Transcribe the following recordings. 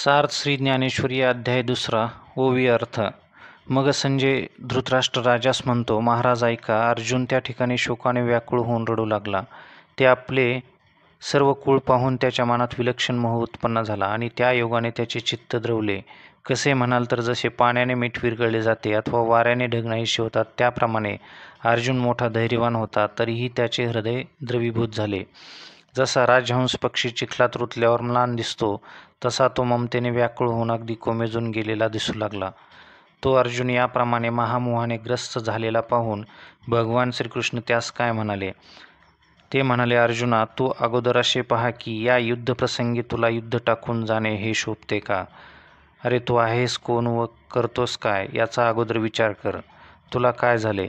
सार्थ श्री ज्ञानेश्वरी अध्याय 2 ओवी अर्थ. मग संजय धृतराष्ट्र राजास म्हणतो, महाराज ऐका. अर्जुन त्या ठिकाणी शोकाने व्याकुळ होऊन रडू लागला. ते आपले सर्व कुळ पाहून त्याच्या मनात विलक्षण मोह उत्पन्न झाला आणि त्या योगाने त्याचे चित्त द्रवले. कसे म्हणाल तर जसे पाण्याने मीठ विरघळले जाते अथवा वाऱ्याने ढग नाहीसे होतात, त्याप्रमाणे अर्जुन मोठा धैर्यवान होता, तरीही त्याचे हृदय द्रवीभूत झाले. जसा राजहंस पक्षी चिखलात रुतल्यावर म्लान दिसतो, तसा तो ममतेने व्याकुळ होऊन अगदी कोमेजून गेलेला दिसू लागला. तो अर्जुन याप्रमाणे महामोहाने ग्रस्त झालेला पाहून भगवान श्रीकृष्ण त्यास काय म्हणाले. ते म्हणाले, अर्जुना, तू अगोदर असे पहा की या युद्धप्रसंगी तुला युद्ध टाकून जाणे हे शोभते का? अरे, तू आहेस कोण व करतोस काय याचा अगोदर विचार कर. तुला काय झाले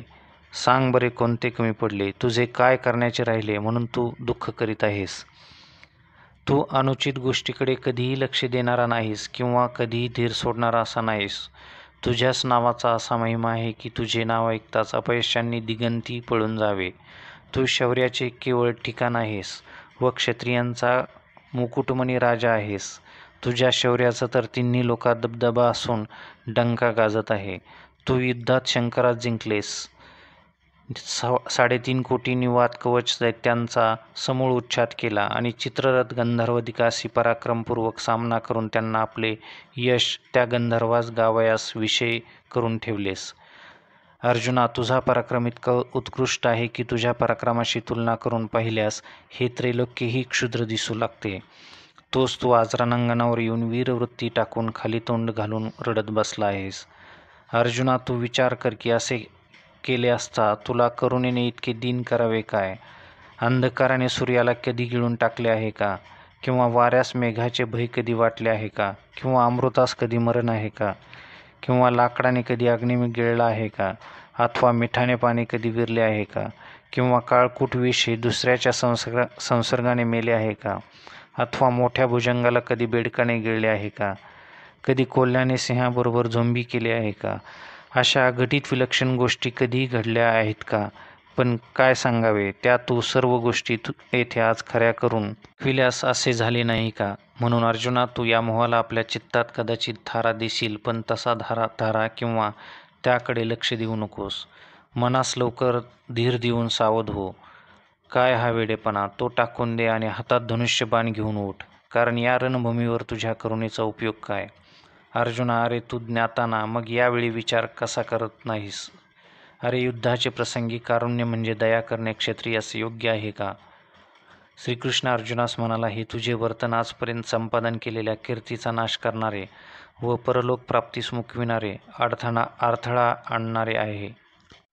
सांग बरे. कोणते कमी पडले? तुझे काय करण्याचे राहिले म्हणून तू दुःख करीत आहेस? तू अनुचित गोष्टीकडे कधीही लक्ष देणारा नाहीस किंवा कधीही धीर सोडणारा असा नाहीस. तुझ्याच नावाचा असा महिमा आहे की तुझे नाव ऐकताच अपयशांनी दिगंती पळून जावे. तू शौर्याचे केवळ ठिकाण आहेस व क्षत्रियांचा मुकुटमणी राजा आहेस. तुझ्या शौर्याचा तर तिन्ही लोकात दबदबा असून डंका गाजत आहे. तू युद्धात शंकरास जिंकलेस. 3.5 कोटी निवात कवच दैत्यांचा समूळ उच्छाद केला आणि चित्ररथ गंधर्वदिकाशी पराक्रमपूर्वक सामना करून त्यांना आपले यश त्या गंधर्वास गावयास विषय करून ठेवलेस. अर्जुना, तुझा पराक्रम इतका उत्कृष्ट आहे की तुझ्या पराक्रमाशी तुलना करून पाहिल्यास हे त्रैलोक्यही क्षुद्र दिसू लागते. तोच तू आज रणांगणावर येऊन वीरवृत्ती टाकून खाली तोंड घालून रडत बसला आहेस. अर्जुना, तू विचार कर की असे केले असता तुला करुणेने इतके दीन करावे काय? अंधकाराने सूर्याला कधी गिळून टाकले आहे का? किंवा वाऱ्यास मेघाचे भय कधी वाटले आहे का? किंवा अमृतास कधी मरण आहे का? किंवा लाकडाने कधी अग्नी गिळला आहे का? अथवा मिठाने पाणी कधी विरले आहे का? किंवा काळकूट विष हे दुसऱ्याच्या संसर्गाने मेले आहे का? अथवा मोठ्या भुजंगाला कधी बेडकाने गिळले आहे का? कधी कोल्ह्याने सिंहाबरोबर झोंबी केली आहे का? अशा अघटित विलक्षण गोष्टी कधी घडल्या आहेत का? पण काय सांगावे, त्या तू सर्व गोष्टी येथे आज खऱ्या करून दाखविल्यास असे झाले नाही का? म्हणून अर्जुना, तू या मोहाला आपल्या चित्तात कदाचित थारा देशील, पण तसा धारा किंवा त्याकडे लक्ष देऊ नकोस. मनास लवकर धीर देऊन सावध हो. काय हा वेडेपणा? तो टाकून दे आणि हातात धनुष्यबाण घेऊन उठ, कारण या रणभूमीवर तुझ्या करुणेचा उपयोग काय? अर्जुना, अरे तू ज्ञाताना मग यावेळी विचार कसा करत नाहीस? अरे, युद्धाचे प्रसंगी कारुण्य म्हणजे दया करणे क्षत्रियास योग्य आहे का? श्रीकृष्ण अर्जुनास म्हणाला, हे तुझे वर्तन आजपर्यंत संपादन केलेल्या कीर्तीचा नाश करणारे व परलोक प्राप्तीस मुकविणारे, अडथळा आणणारे आहे.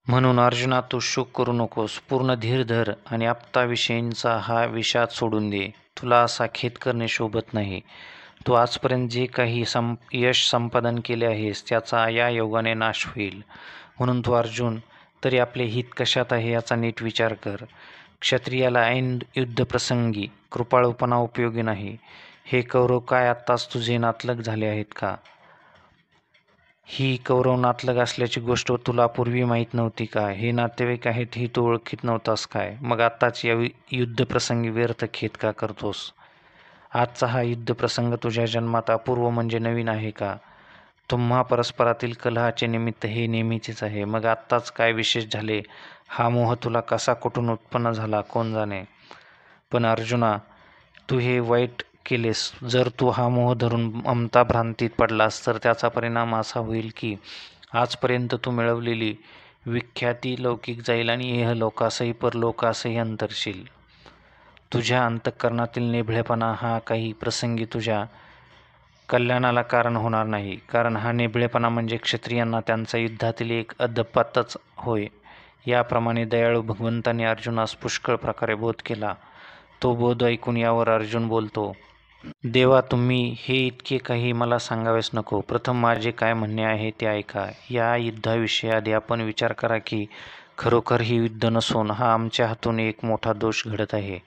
म्हणून अर्जुना, तू शोक करू नकोस. पूर्ण धीर धर आणि आप्ताविषयींचा हा विषाद सोडून दे. तुला असा खेद करणे शोभत नाही. तू आजपर्यंत जे काही यश संपादन केले आहेस त्याचा या योगाने नाश होईल. म्हणून तू अर्जुन, तरी आपले हित कशात आहे याचा नीट विचार कर. क्षत्रियाला ऐन युद्धप्रसंगी कृपाळूपणा उपयोगी नाही. हे कौरव काय आत्ताच तुझे नातलग झाले आहेत का? ही कौरव नातलग असल्याची गोष्ट तुला पूर्वी माहीत नव्हती का? हे नातेवाईक आहेत ही तू ओळखीत नव्हतास काय? मग आत्ताच या युद्धप्रसंगी व्यर्थ खेद का करतोस? आजचा हा युद्धप्रसंग तुझ्या जन्मात अपूर्व म्हणजे नवीन आहे का? तुम्हा परस्परातील कलहाचे निमित्त हे नेहमीचेच आहे. मग आत्ताच काय विशेष झाले? हा मोह तुला कसा कुठून उत्पन्न झाला कोण जाणे? पण अर्जुना, तू हे वाईट केलेस. जर तू हा मोह धरून ममता भ्रांतीत पडलास तर त्याचा परिणाम असा होईल की आजपर्यंत तू मिळवलेली विख्याती लौकिक जाईल आणि इहलोकासही परलोकासही अंतरशील. तुझ्या अंतःकरणातील निभळेपणा हा काही प्रसंगी तुझ्या कल्याणाला कारण होणार नाही, कारण हा निभळेपणा म्हणजे क्षत्रियांना त्यांचा युद्धातील एक अधपतच होय. याप्रमाणे दयाळू भगवंतांनी अर्जुनास पुष्कळ प्रकारे बोध केला. तो बोध ऐकून यावर अर्जुन बोलतो, देवा, तुम्ही हे इतके काही मला सांगावेच नको. प्रथम माझे काय म्हणणे आहे ते ऐका. या युद्धाविषयी आधी आपण विचार करा की खरोखर ही युद्ध नसून हा आमच्या हातून एक मोठा दोष घडत आहे.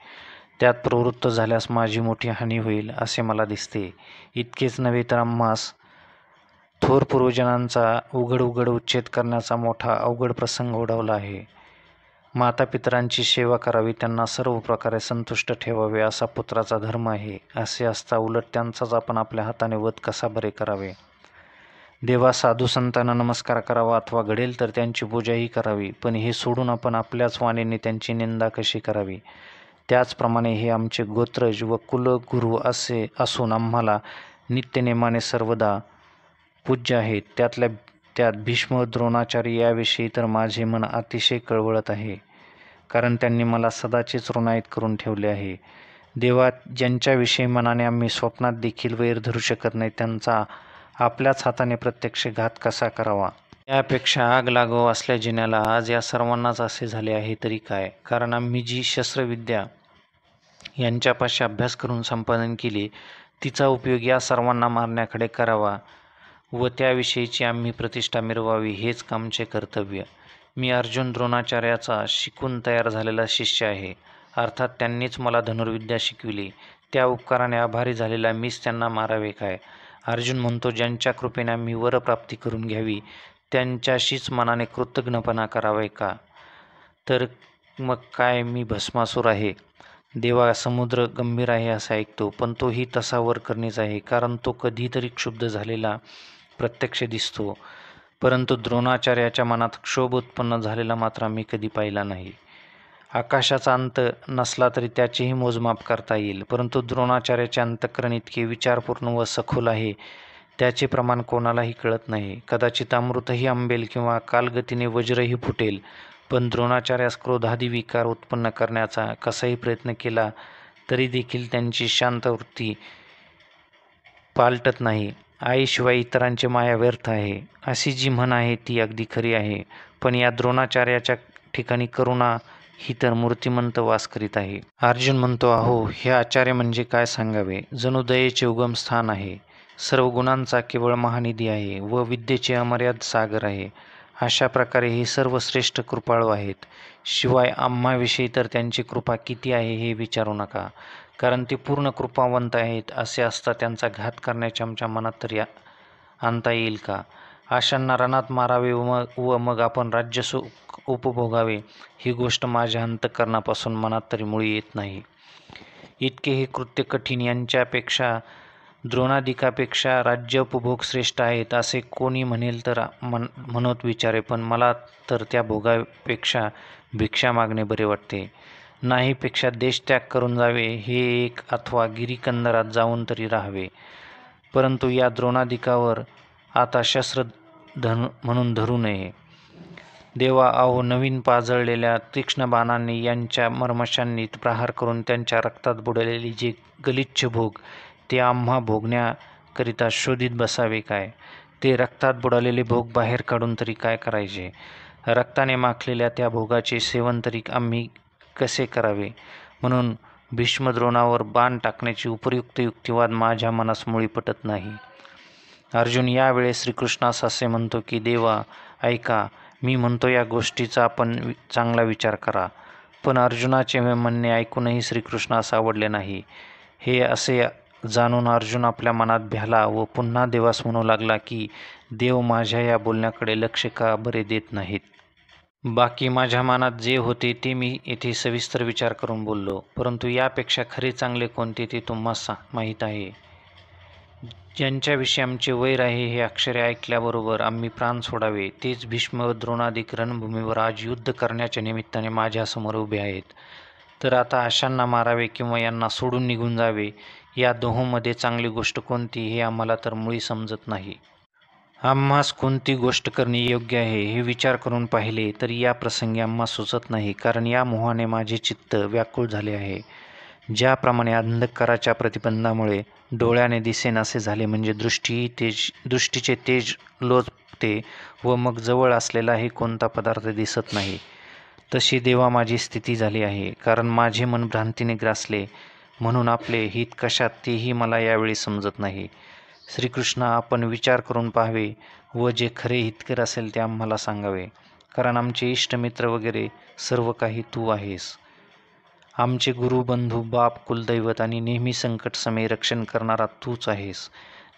त्यात प्रवृत्त झाल्यास माझी मोठी हानी होईल असे मला दिसते. इतकेच नव्हे तर आम्हास थोर पूर्वजनांचा उघड उच्छेद करण्याचा मोठा अवघड प्रसंग ओढवला आहे. मातापितरांची सेवा करावी, त्यांना सर्व प्रकारे संतुष्ट ठेवावे असा पुत्राचा धर्म आहे. असे असता उलट त्यांचाच आपण आपल्या हाताने वध कसा बरे करावे? देवा साधू संतांना नमस्कार करावा अथवा घडेल तर त्यांची पूजाही करावी, पण हे सोडून आपण आपल्याच वाणीने त्यांची निंदा कशी करावी? त्याचप्रमाणे हे आमचे गोत्रज व कुलगुरू असे असून आम्हाला नित्यनेमाने सर्वदा पूज्य आहेत. त्यात भीष्म द्रोणाचार्य याविषयी तर माझे मन अतिशय कळवळत आहे, कारण त्यांनी मला सदाचेच ऋणायत करून ठेवले आहे. देवा, ज्यांच्याविषयी मनाने आम्ही स्वप्नात देखील वैर धरू शकत नाही, त्यांचा आपल्याच हाताने प्रत्यक्ष घात कसा करावा? यापेक्षा आग लागो असल्या जिन्याला आज या सर्वांनाच असे झाले आहे तरी काय? कारण आम्ही जी शस्त्रविद्या यांच्यापाशी अभ्यास करून संपादन केली, तिचा उपयोग या सर्वांना मारण्याकडे करावा व त्याविषयीची आम्ही प्रतिष्ठा मिरवावी, हेच आमचे कर्तव्य. मी अर्जुन द्रोणाचार्याचा शिकून तयार झालेला शिष्य आहे. अर्थात त्यांनीच मला धनुर्विद्या शिकविली. त्या उपकाराने आभारी झालेला मीच त्यांना मारावे काय? अर्जुन म्हणतो, ज्यांच्या कृपेने आम्ही वरप्राप्ती करून घ्यावी त्यांच्याशीच मनाने कृतज्ञपणा करावे का? तर मग काय मी भस्मासूर आहे? देवा, समुद्र गंभीर आहे असं ऐकतो, पण तोही तसा वरकरणीच आहे, कारण तो कधीतरी क्षुब्ध झालेला प्रत्यक्ष दिसतो. परंतु द्रोणाचार्याच्या मनात क्षोभ उत्पन्न झालेला मात्र आम्ही कधी पाहिला नाही. आकाशाचा अंत नसला तरी त्याचेही मोजमाप करता येईल, परंतु द्रोणाचार्याचे अंतःकरण इतके विचारपूर्ण व सखोल आहे, त्याचे प्रमाण कोणालाही कळत नाही. कदाचित अमृतही आंबेल किंवा कालगतीने वज्रही फुटेल, पण द्रोणाचार्यास क्रोधादी विकार उत्पन्न करण्याचा कसाही प्रयत्न केला तरी देखील त्यांची शांत वृत्ती पालटत नाही. आईशिवाय इतरांची माया व्यर्थ आहे, अशी जी म्हण आहे ती अगदी खरी आहे. पण या द्रोणाचार्याच्या ठिकाणी करुणा ही तर मूर्तिमंत वास करीत आहे. अर्जुन म्हणतो, अहो, हे आचार्य म्हणजे काय सांगावे? जणू दयेचे उगमस्थान आहे, सर्व गुणांचा केवळ महानिधी आहे व विद्येचे अमर्याद सागर आहे. अशा प्रकारे हे सर्व श्रेष्ठ कृपाळू आहेत. शिवाय आम्हाविषयी तर त्यांची कृपा किती आहे हे विचारू नका, कारण ते पूर्ण कृपावंत आहेत. असे असता त्यांचा घात करण्याच्या आमच्या मनात तरी आणता येईल का? अशांना रणात मारावे व मग आपण राज्य सुख उपभोगावे, ही गोष्ट माझ्या अंतःकरणापासून मनात तरी मुळी येत नाही. इतके हे कृत्य कठीण, यांच्यापेक्षा द्रोणादिकापेक्षा राज्य उपभोग श्रेष्ठ आहेत असे कोणी म्हणेल तर म्हणत विचारे, पण मला तर त्या भोगापेक्षा भिक्षा मागणे बरे वाटते. नाहीपेक्षा देशत्याग करून जावे हे एक, अथवा गिरीकंदरात जाऊन तरी राहावे. परंतु या द्रोणादिकावर आता शस्त्र म्हणून धरू नये. देवा, अहो, नवीन पाजळलेल्या तीक्ष्ण बाणांनी यांच्या मर्मशांनी प्रहार करून त्यांच्या रक्तात बुडलेली जे गलिच्छ भोग ते आम्हा भोगण्याकरिता शोधित बसावे काय? ते रक्तात बुडालेले भोग बाहेर काढून तरी काय करायचे? रक्ताने माखलेल्या त्या भोगाचे सेवन तरी आम्ही कसे करावे? म्हणून भीष्मद्रोणावर बाण टाकण्याची उपयुक्त युक्तिवाद माझ्या मनास मुळी पटत नाही. अर्जुन यावेळेस श्रीकृष्णास असे म्हणतो की, देवा ऐका, मी म्हणतो या गोष्टीचा आपण चांगला विचार करा. पण अर्जुनाचे म्हणणे ऐकूनही श्रीकृष्णास आवडले नाही. हे असे जाणून अर्जुन आपल्या मनात भ्याला व पुन्हा देवास म्हणू लागला की, देव माझ्या या बोलण्याकडे लक्ष का बरे देत नाहीत? बाकी माझ्या मनात जे होते ते मी येथे सविस्तर विचार करून बोललो, परंतु यापेक्षा खरे चांगले कोणते ते तुम्हाला माहीत आहे. ज्यांच्याविषयी आमचे वैर आहे हे अक्षरे ऐकल्याबरोबर आम्ही प्राण सोडावे, तेच भीष्म व द्रोणादिक रणभूमीवर आज युद्ध करण्याच्या निमित्ताने माझ्यासमोर उभे आहेत. तर आता अशांना मारावे किंवा यांना सोडून निघून जावे, या दोहोंमध्ये चांगली गोष्ट कोणती हे आम्हाला तर मुळी समजत नाही. आम्हास कोणती गोष्ट करणे योग्य आहे हे विचार करून पाहिले तरी या प्रसंगी आम्हा सुचत नाही, कारण या मोहाने माझे चित्त व्याकुळ झाले आहे. ज्याप्रमाणे अंधकाराच्या प्रतिबंधामुळे डोळ्याने दिसेनासे झाले, म्हणजे दृष्टीचे तेज लोपते व मग जवळ असलेलाही कोणता पदार्थ दिसत नाही, तशी देवा माझी स्थिती झाली आहे. कारण माझे मन भ्रांतीने ग्रासले, म्हणून आपले हित कशात तेही मला यावेळी समजत नाही. श्रीकृष्ण, आपण विचार करून पाहावे व जे खरे हितकर असेल ते आम्हाला सांगावे, कारण आमचे इष्टमित्र वगैरे सर्व काही तू आहेस. आमचे गुरु, बंधू, बाप, कुलदैवत आणि नेहमी संकटसमयी रक्षण करणारा तूच आहेस.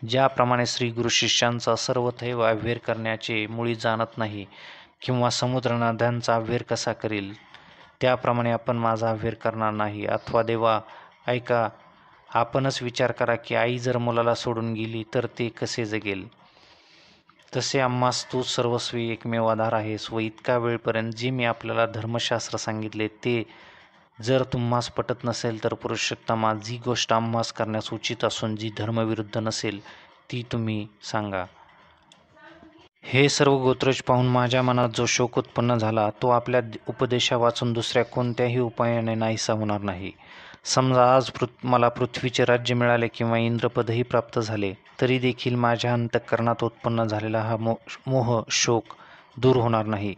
ज्याप्रमाणे श्री गुरु शिष्यांचा सर्वथैव अव्हेर करण्याचे मुळी जाणत नाही किंवा समुद्र नद्यांचा अव्हेर कसा करेल, त्याप्रमाणे आपण माझा अव्हेर करणार नाही. अथवा देवा ऐका, आपणच विचार करा की आई जर मुलाला सोडून गेली तर ते कसे जगेल. तसे आम्हास तू सर्वस्वी एकमेव आधार आहेस व इतका वेळपर्यंत जे मी आपल्याला धर्मशास्त्र सांगितले ते जर तुम्हास पटत नसेल तर पुरुषोत्तमा, जी गोष्ट आम्हास करण्यास उचित असून जी धर्मविरुद्ध नसेल ती तुम्ही सांगा. हे सर्व गोत्रज पाहून माझ्या मनात जो शोक उत्पन्न झाला तो आपल्या उपदेशा वाचून दुसऱ्या कोणत्याही उपायाने नाहीसा होणार नाही. समजा आज मला पृथ्वीचे राज्य मिळाले किंवा इंद्रपदही प्राप्त झाले तरी देखील माझ्या अंतःकरणात उत्पन्न झालेला हा मोह शोक दूर होणार नाही.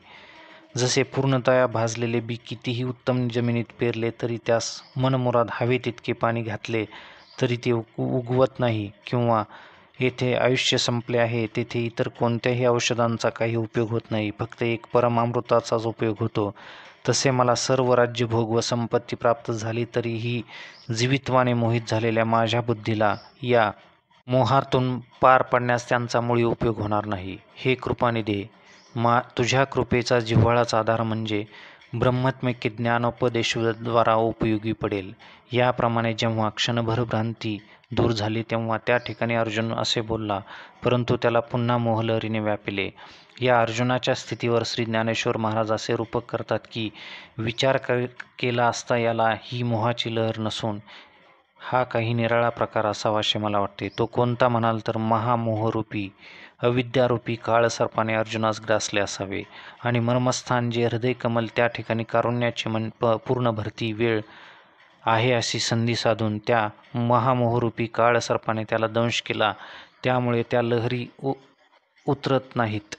जसे पूर्णतया भाजलेले बी कितीही उत्तम जमिनीत पेरले तरी त्यास मनमुराद हवे तितके पाणी घातले तरी ते उगवत नाही, किंवा येथे आयुष्य संपले आहे तेथे इतर कोणत्याही औषधांचा काही उपयोग होत नाही, फक्त एक परमामृताचाच उपयोग होतो. तसे मला सर्व राज्यभोग व संपत्ती प्राप्त झाली तरीही जीवित्वाने मोहित झालेल्या माझ्या बुद्धीला या मोहातून पार पडण्यास त्यांचा मुळी उपयोग होणार नाही. हे कृपानिधे, तुझ्या कृपेचा जिव्हाळाचा आधार म्हणजे ब्रह्मत्मैक्य ज्ञानोपदेशाद्वारा उपयोगी पडेल. याप्रमाणे जेव्हा क्षणभर भ्रांती दूर झाली तेव्हा त्या ठिकाणी अर्जुन असे बोलला, परंतु त्याला पुन्हा मोहलहरीने व्यापिले. या अर्जुनाच्या स्थितीवर श्री ज्ञानेश्वर महाराज असे रूपक करतात की विचार केला असता याला ही मोहाची लहर नसून हा काही निराळा प्रकार असावा असे मला वाटते. तो कोणता म्हणाल तर महामोहरूपी अविद्यारूपी काळ सर्पाने अर्जुनास ग्रासले असावे आणि मर्मस्थान जे हृदय कमल त्या ठिकाणी कारुण्याची पूर्ण भरती वेळ आहे अशी संधी साधून त्या महामोहरूपी काळ सर्पाने त्याला दंश केला, त्यामुळे त्या लहरी उतरत नाहीत.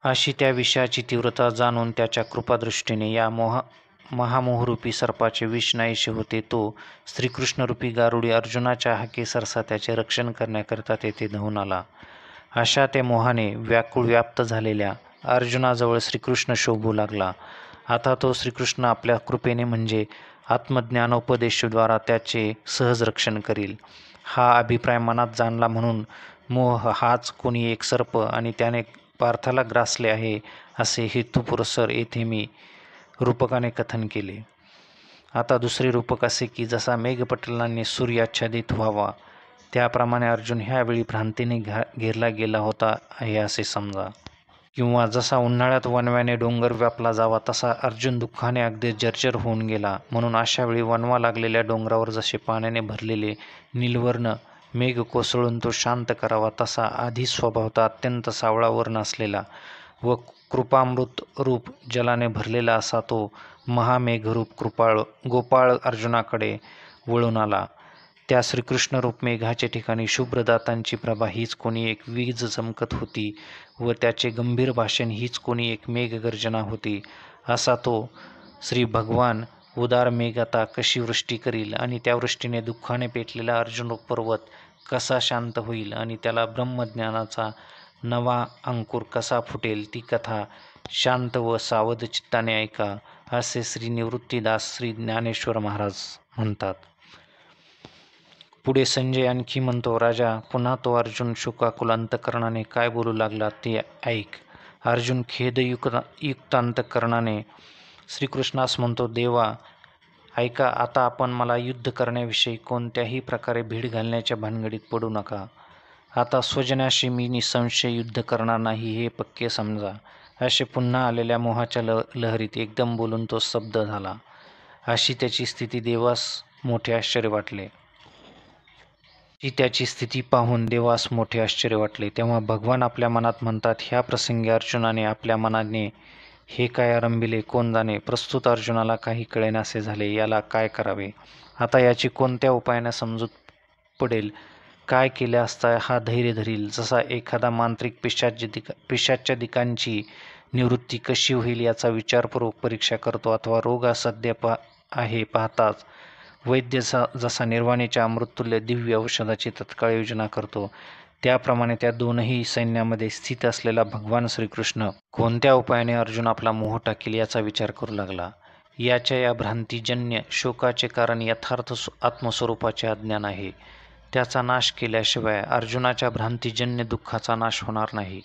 अशी त्या विषयाची तीव्रता जाणून त्याच्या कृपादृष्टीने या महामोहरूपी सर्पाचे विष नाहीसे होते. तो श्रीकृष्णरूपी गारुडी अर्जुनाच्या हाके सरसा त्याचे रक्षण करण्याकरिता तेथे धावून आला. अशा त्या मोहाने व्याप्त झालेल्या अर्जुनाजवळ श्रीकृष्ण शोभू लागला. आता तो श्रीकृष्ण आपल्या कृपेने म्हणजे आत्मज्ञानोपदेशाद्वारा त्याचे सहज रक्षण करील. हा अभिप्राय मनात जाणला म्हणून मोह हाच कोणी एक सर्प आणि त्याने पार्थाला ग्रासले आहे असे हेतुपुरस्सर येथे मी रूपकाने कथन केले. आता दुसरे रूपक असे की जसा मेघपटलांनी सूर्याच्छादित व्हावा त्याप्रमाणे अर्जुन ह्यावेळी भ्रांतीने घेरला गेला होता आहे असे समजा. किंवा जसा उन्हाळ्यात वणव्याने डोंगर व्यापला जावा तसा अर्जुन दुःखाने अगदी जर्जर होऊन गेला. म्हणून अशावेळी वणवा लागलेल्या डोंगरावर जसे पाण्याने भरलेले निलवर्ण मेघ कोसळून तो शांत करावा तसा आधी स्वभावता अत्यंत सावळा वर्ण असलेला व कृपामृत रूप जलाने भरलेला असा तो महामेघरूप गोपाळ अर्जुनाकडे वळून आला. त्या श्रीकृष्णरूप मेघाच्या ठिकाणी शुभ्रदातांची प्रभा हीच कोणी एक वीज चमकत होती व त्याचे गंभीर भाषण हीच कोणी एक मेघगर्जना होती. असा तो श्री भगवान उदार मेघ आता कशी वृष्टी करील आणि त्या वृष्टीने दुःखाने पेटलेला अर्जुन पर्वत कसा शांत होईल आणि त्याला ब्रह्मज्ञानाचा नवा अंकुर कसा फुटेल ती कथा शांत व सावध चित्ताने ऐका, असे श्री निवृत्तीदास श्री ज्ञानेश्वर महाराज म्हणतात. पुढे संजय आणखी म्हणतो, राजा, पुन्हा तो अर्जुन शोकाकुल अंतःकरणाने काय बोलू लागला ते ऐक. अर्जुन खेदयुक्त अंतःकरणाने श्रीकृष्णास म्हणतो, देवा ऐका, आता आपण मला युद्ध करण्याविषयी कोणत्याही प्रकारे भीड घालण्याच्या भानगडीत पडू नका. आता स्वजनाशी मी निसंशय युद्ध करणार नाही हे पक्के समजा. असे पुन्हा आलेल्या मोहाच्या लहरीत एकदम बोलून तो स्तब्ध झाला. अशी त्याची स्थिती देवास मोठे आश्चर्य वाटले. त्याची स्थिती पाहून देवास मोठे आश्चर्य वाटले. तेव्हा भगवान आपल्या मनात म्हणतात, ह्या प्रसंगी अर्जुनाने आपल्या मनाने हे काय आरंभिले कोण जाणे. प्रस्तुत अर्जुनाला काही कळेनासे झाले. याला काय करावे. आता याची कोणत्या उपायाने समजूत पडेल. काय केले असता हा धैर्य धरील. जसा एखादा मांत्रिक पिशाच्चादिकांची निवृत्ती कशी होईल याचा विचारपूर्वक परीक्षा करतो, अथवा रोग सध्या आहे पाहताच वैद्य जसा निर्वाणीच्या अमृततुल्य दिव्य औषधाची तत्काळ योजना करतो, त्याप्रमाणे त्या दोनही सैन्यामध्ये स्थित असलेला भगवान श्रीकृष्ण कोणत्या उपायाने अर्जुन आपला मोह टाकेल याचा विचार करू लागला. याच्या या भ्रांतीजन्य शोकाचे कारण यथार्थ आत्मस्वरूपाचे अज्ञान आहे. त्याचा नाश केल्याशिवाय अर्जुनाच्या भ्रांतीजन्य दुःखाचा नाश होणार नाही.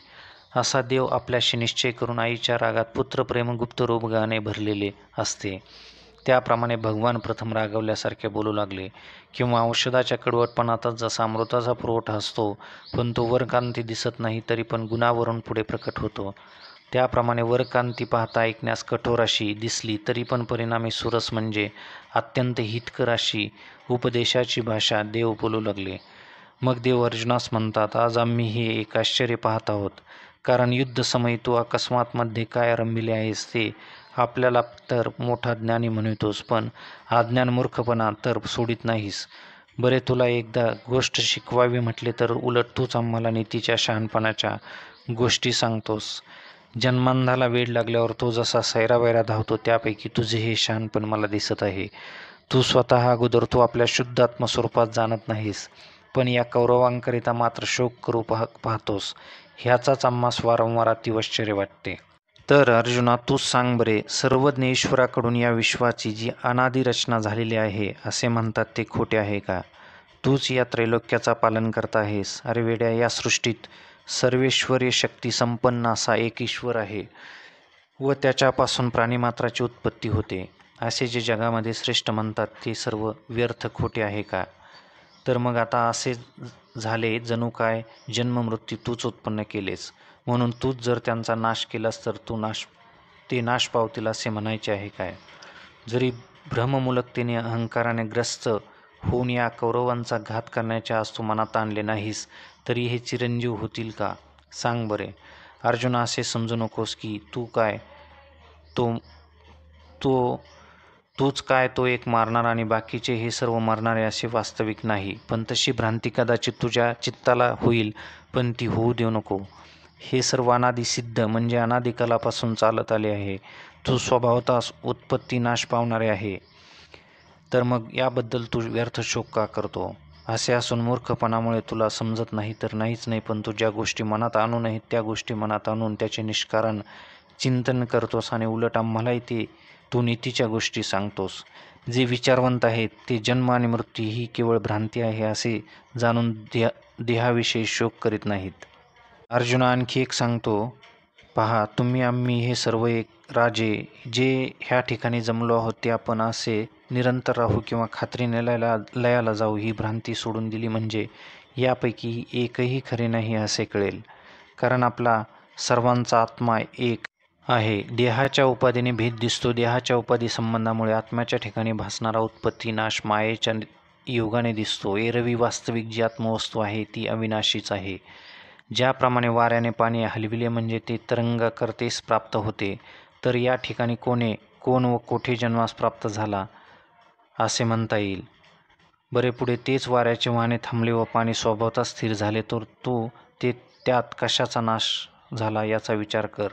असा देव आपल्याशी निश्चय करून आईच्या रागात पुत्रप्रेम गुप्त रूपगाने भरलेले असते. त्याप्रमाणे भगवान प्रथम रागवल्यासारखे बोलू लागले. किंवा औषधाच्या कडवटपणातच जसा अमृताचा पुरवठा असतो पण तो वरकांती दिसत नाही तरी पण गुणावरून पुढे प्रकट होतो, त्याप्रमाणे वरकांती पाहता ऐकण्यास कठोर अशी दिसली तरी पण परिणामी सुरस म्हणजे अत्यंत हितकर अशी उपदेशाची भाषा देव बोलू लागले. मग देव अर्जुनास म्हणतात, आज आम्ही हे एक आश्चर्य पाहत आहोत, कारण युद्धसमयी तू अकस्मात मध्ये काय रंबिले आहेस ते आपल्याला तर मोठा ज्ञानी म्हणतोस, पण अज्ञान मूर्खपणा तर सोडित नाहीस. बरे, तुला एकदा गोष्ट शिकवावी म्हटले तर उलट तूच आम्हाला नीतीच्या शहाणपणाच्या गोष्टी सांगतोस. जन्मांधाला वेड लागल्यावर तो जसा सैरावैरा धावतो त्यापैकी तुझे हे शहाणपण मला दिसत आहे. तू स्वतः अगोदर तू आपल्या शुद्ध आत्मस्वरूपात जाणत नाहीस, पण या कौरवांकरिता मात्र शोक करू पाहतोस. ह्याचाच आम्हास वारंवार अतिआश्चर्य वाटते. तर अर्जुना, तूच सांग बरे, सर्वज्ञ ईश्वराकडून या विश्वाची जी अनादी रचना झालेली आहे असे म्हणतात ते खोटे आहे का? तूच या त्रैलोक्याचा पालन करता आहेस. अरे वेड्या, या सृष्टीत सर्वेश्वरीय शक्ती संपन्न असा एक ईश्वर आहे व त्याच्यापासून प्राणीमात्राची उत्पत्ती होते. असे जे जगामध्ये श्रेष्ठ म्हणतात ते सर्व व्यर्थ खोटे आहे का? तर मग आता असे झाले जणू काय जन्ममृत्यू तूच उत्पन्न केलेस, म्हणून तूच जर त्यांचा नाश केलास तर ते नाश पावतील असे म्हणायचे आहे काय? जरी भ्रममूलकतेने अहंकाराने ग्रस्त होऊन या कौरवांचा घात करण्याच्या आज तू मनात आणले नाहीस तरी हे चिरंजीव होतील का? सांग बरे. अर्जुना, असे समजू नकोस की तूच काय तो एक मारणार आणि बाकीचे हे सर्व मरणारे असे वास्तविक नाही. पण तशी भ्रांती कदाचित तुझ्या चित्ताला होईल, पण ती होऊ देऊ नको. हे सर्व अनादी सिद्ध म्हणजे अनादिकालापासून चालत आले आहे. तू स्वभावतः उत्पत्ती नाश पावणारे आहे, तर मग याबद्दल तू व्यर्थ शोक का करतो? असे असून मूर्खपणामुळे तुला समजत नाही तर नाहीच नाही, पण तू ज्या गोष्टी मनात आणू नयेत त्या गोष्टी मनात आणून त्याचे निष्कारण चिंतन करतोस आणि उलट आम्हालाही ते तू नीतीच्या गोष्टी सांगतोस. जे विचारवंत आहेत ते जन्म आणि मृत्यू ही केवळ भ्रांती आहे असे जाणून देहाविषयी शोक करीत नाहीत. अर्जुना, आणखी एक सांगतो पहा, तुम्ही आम्ही हे सर्व एक राजे जे ह्या ठिकाणी जमलो आहोत ते आपण असे निरंतर राहू किंवा खात्रीने लयाला जाऊ ही भ्रांती सोडून दिली म्हणजे यापैकी एकही खरे नाही असे कळेल. कारण आपला सर्वांचा आत्मा एक आहे. देहाच्या उपाधीने भेद दिसतो. देहाच्या उपाधी संबंधामुळे आत्म्याच्या ठिकाणी भासणारा उत्पत्ती नाश मायेच्या योगाने दिसतो. एरवी वास्तविक जी आत्मवस्तू आहे ती अविनाशीच आहे. ज्याप्रमाणे वाऱ्याने पाणी हलविले म्हणजे ते तरंगाकर्तेस प्राप्त होते, तर या ठिकाणी कोण व कोठे जन्मास प्राप्त झाला असे म्हणता येईल. बरे, पुढे तेच वाऱ्याचे वाहने थांबले व पाणी स्वभावतः स्थिर झाले तर तू त्यात कशाचा नाश झाला याचा विचार कर.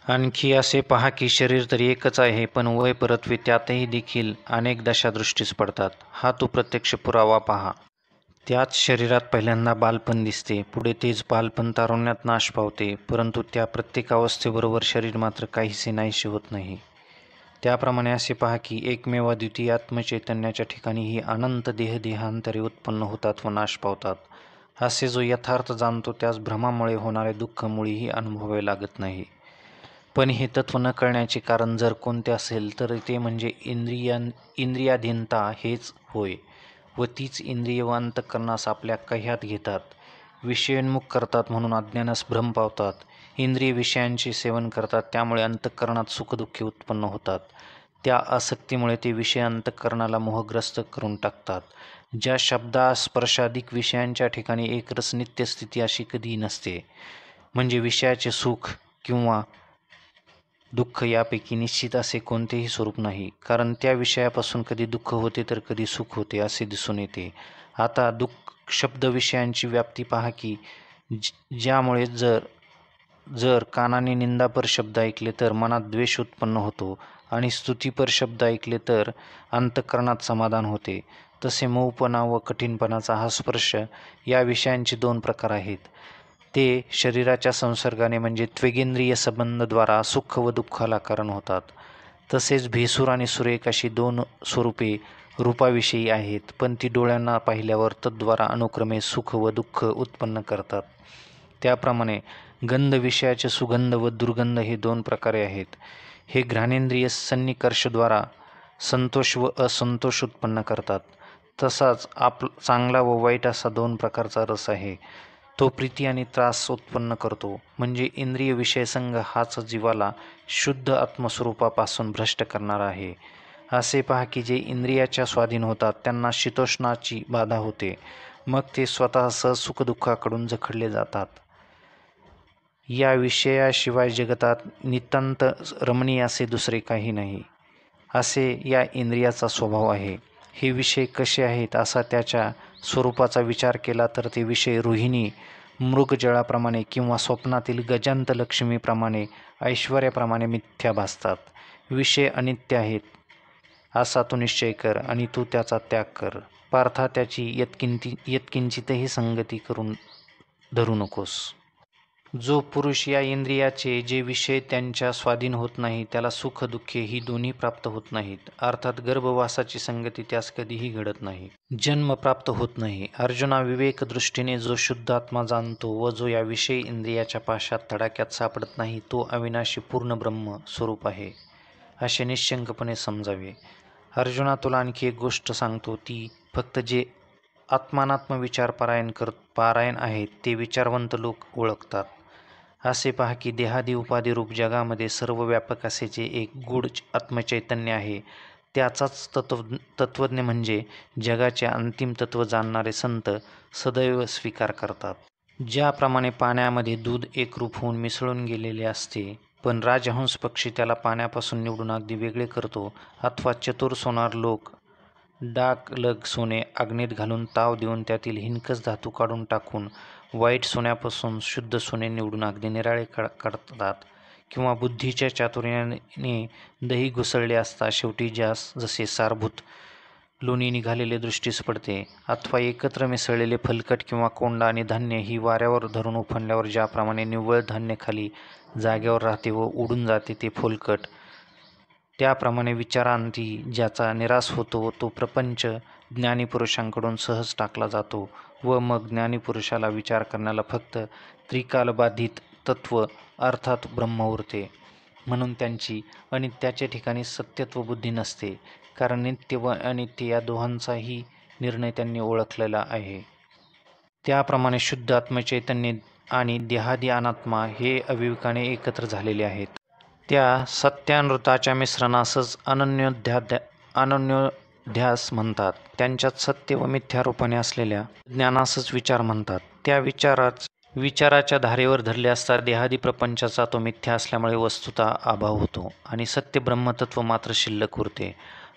आणखी असे पहा की शरीर तरी एकच आहे, पण वय परत्वे त्यातही देखील अनेक दशा दृष्टीस पडतात. हा तू प्रत्यक्ष पुरावा पहा. त्याच शरीरात पहिल्यांदा बालपण दिसते, पुढे तेच बालपण तारुण्यात नाश पावते, परंतु त्या प्रत्येक अवस्थेबरोबर शरीर मात्र काहीसे नाहीसे होत नाही. त्याप्रमाणे असे पहा की एकमेवाद्वितीय आत्मचैतन्याच्या ठिकाणीही अनंत देहांतरे उत्पन्न होतात व नाश पावतात. असे जो यथार्थ जाणतो त्यास भ्रमामुळे होणारे दुःख मुळीही अनुभवावे लागत नाही. पण हे तत्व न कळण्याचे कारण जर कोणते असेल तर ते म्हणजे इंद्रियाधीनता हेच होय, व तीच इंद्रिय व अंतःकरणास आपल्या कह्यात घेतात, विषयोन्मुख करतात म्हणून अज्ञानास भ्रम पावतात. इंद्रिय विषयांचे सेवन करतात त्यामुळे अंतःकरणात सुखदुःखे उत्पन्न होतात. त्या आसक्तीमुळे ते विषय अंतःकरणाला मोहग्रस्त करून टाकतात. ज्या शब्दास्पर्शाधिक विषयांच्या ठिकाणी एकरस नित्य स्थिती अशी कधीही नसते, म्हणजे विषयाचे सुख किंवा दुःख यापैकी निश्चित असे कोणतेही स्वरूप नाही, कारण त्या विषयापासून कधी दुःख होते तर कधी सुख होते असे दिसून येते. आता शब्द विषयांची व्याप्ती पहा की ज्यामुळे जर कानाने निंदापर शब्द ऐकले तर मनात द्वेष उत्पन्न होतो आणि स्तुतीपर शब्द ऐकले तर अंतःकरणात समाधान होते. तसे मऊपणा व कठीणपणाचा हा स्पर्श या विषयांचे दोन प्रकार आहेत. ते शरीराच्या संसर्गाने म्हणजे त्वेगेंद्रिय संबंधद्वारा सुख व दुःखाला कारण होतात. तसेच भेसूर आणि सुरेख अशी दोन स्वरूपे रूपाविषयी आहेत, पण ती डोळ्यांना पाहिल्यावर तद्वारा अनुक्रमे सुख व दुःख उत्पन्न करतात. त्याप्रमाणे गंध विषयाचे सुगंध व दुर्गंध हे 2 प्रकारे आहेत. हे घ्राणेंद्रिय सन्निकर्षद्वारा संतोष व असंतोष उत्पन्न करतात. तसाच चांगला व वाईट असा 2 प्रकारचा रस आहे. तो प्रीती आणि त्रास उत्पन्न करतो. म्हणजे इंद्रिय विषयसंग हाच जीवाला शुद्ध आत्मस्वरूपापासून भ्रष्ट करणारा आहे. असे पहा की जे इंद्रियाच्या स्वाधीन होतात त्यांना शीतोष्णाची बाधा होते. मग ते स्वतः सुखदुःखाकडून जखडले जातात. या विषयाशिवाय जगतात नितांत रमणीय असे दुसरे काही नाही, असे या इंद्रियाचा स्वभाव आहे. हे विषय कसे आहेत असा त्याच्या स्वरूपाचा विचार केला तर ते विषय रोहिणी मृगजळाप्रमाणे किंवा स्वप्नातील गजांत लक्ष्मीप्रमाणे ऐश्वर्याप्रमाणे मिथ्या भासतात. विषय अनित्य आहेत असा तू निश्चय कर आणि तू त्याचा त्याग कर. पार्था त्याची यत्किंचितही संगती करून धरू नकोस. जो पुरुष या इंद्रियाचे जे विषय त्यांच्या स्वाधीन होत नाही त्याला सुख दुःखे ही दोन्ही प्राप्त होत नाहीत. अर्थात गर्भवासाची संगती त्यास कधीही घडत नाही. जन्म प्राप्त होत नाही. अर्जुना, विवेक दृष्टीने जो शुद्ध आत्मा जाणतो व जो या विषयी इंद्रियाच्या पाशात तडाक्यात सापडत नाही तो अविनाशी पूर्ण ब्रह्म स्वरूप आहे असे निश्चंकपणे समजावे. अर्जुना, तुला आणखी एक गोष्ट सांगतो. ती फक्त जे आत्मानात्म विचार पारायण आहेत ते विचारवंत लोक ओळखतात. असे पहा की देहादी उपाधिरूप जगामध्ये सर्व व्यापक असे जे एक गूढ आत्मचैतन्य आहे त्याचाच तत्वज्ञ म्हणजे जगाचे अंतिम तत्व जाणणारे संत सदैव स्वीकार करतात. ज्याप्रमाणे पाण्यामध्ये दूध एकरूप होऊन मिसळून गेलेले असते पण राजहंस पक्षी त्याला पाण्यापासून निवडून अगदी वेगळे करतो, अथवा चतुर सोनार लोक डागलग सोने अग्नीत घालून ताव देऊन त्यातील हिनकस धातू काढून टाकून वाईट सोन्यापासून शुद्ध सोने निवडून अगदी निराळे काढतात, किंवा बुद्धीच्या चातुर्याने दही घुसळले असता शेवटी जसे सारभूत लोणी निघालेले दृष्टीस पडते, अथवा एकत्र मिसळलेले फलकट किंवा कोंडा आणि धान्य ही वाऱ्यावर धरून उफणल्यावर ज्याप्रमाणे निव्वळ धान्य खाली जागेवर राहते व उडून जाते ते फुलकट, त्याप्रमाणे विचारांती ज्याचा निराश होतो तो प्रपंच ज्ञानीपुरुषांकडून सहज टाकला जातो व मग ज्ञानीपुरुषाला विचार करण्याला फक्त त्रिकालबाधित तत्व अर्थात ब्रह्म उरते. म्हणून त्यांची अनित्याच्या ठिकाणी सत्यत्व बुद्धी नसते, कारण नित्य व अनित्य या दोहांचाही निर्णय त्यांनी ओळखलेला आहे. त्याप्रमाणे शुद्ध आत्मचैतन्य आणि देहादी अनात्मा हे अविवेकाने एकत्र झालेले आहेत. त्या सत्यानृताच्या मिश्रणासच अनन्योध्यास म्हणतात. त्यांच्यात सत्य व मिथ्यारूपाने असलेल्या ज्ञानासच विचार म्हणतात. त्या विचाराच्या धारेवर धरले असता देहादी प्रपंचाचा तो मिथ्या असल्यामुळे वस्तुता अभाव होतो आणि सत्य ब्रह्मतत्व मात्र शिल्लक उरते.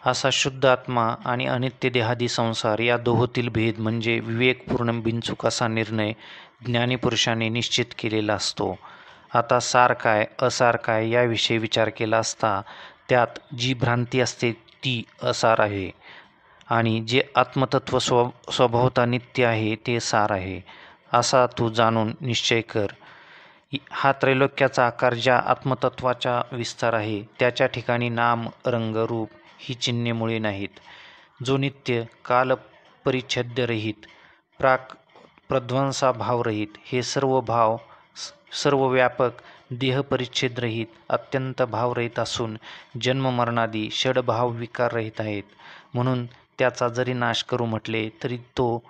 असा शुद्ध आत्मा आणि अनित्य देहादी संसार या दोहोतील भेद म्हणजे विवेकपूर्ण बिनचूक असा निर्णय ज्ञानीपुरुषांनी निश्चित केलेला असतो. आता सार काय असार काय याविषयी विचार केला असता त्यात जी भ्रांती असते ती असार आहे आणि जे आत्मतत्व स्वभावता नित्य आहे ते सार आहे असा तू जाणून निश्चय कर. हा त्रैलोक्याचा आकार ज्या आत्मतत्वाचा विस्तार आहे त्याच्या ठिकाणी नाम रंग रूप ही चिन्हे मुळे नाहीत. जो नित्य कालपरिच्छेद्यरहित प्रध्वंसा भावरहित हे सर्व भाव सर्व व्यापक देहपरिच्छेदरहित अत्यंत भावरहित असून जन्ममरणादी षडभाव विकाररहित आहेत. म्हणून त्याचा जरी नाश करू म्हटले तरी तो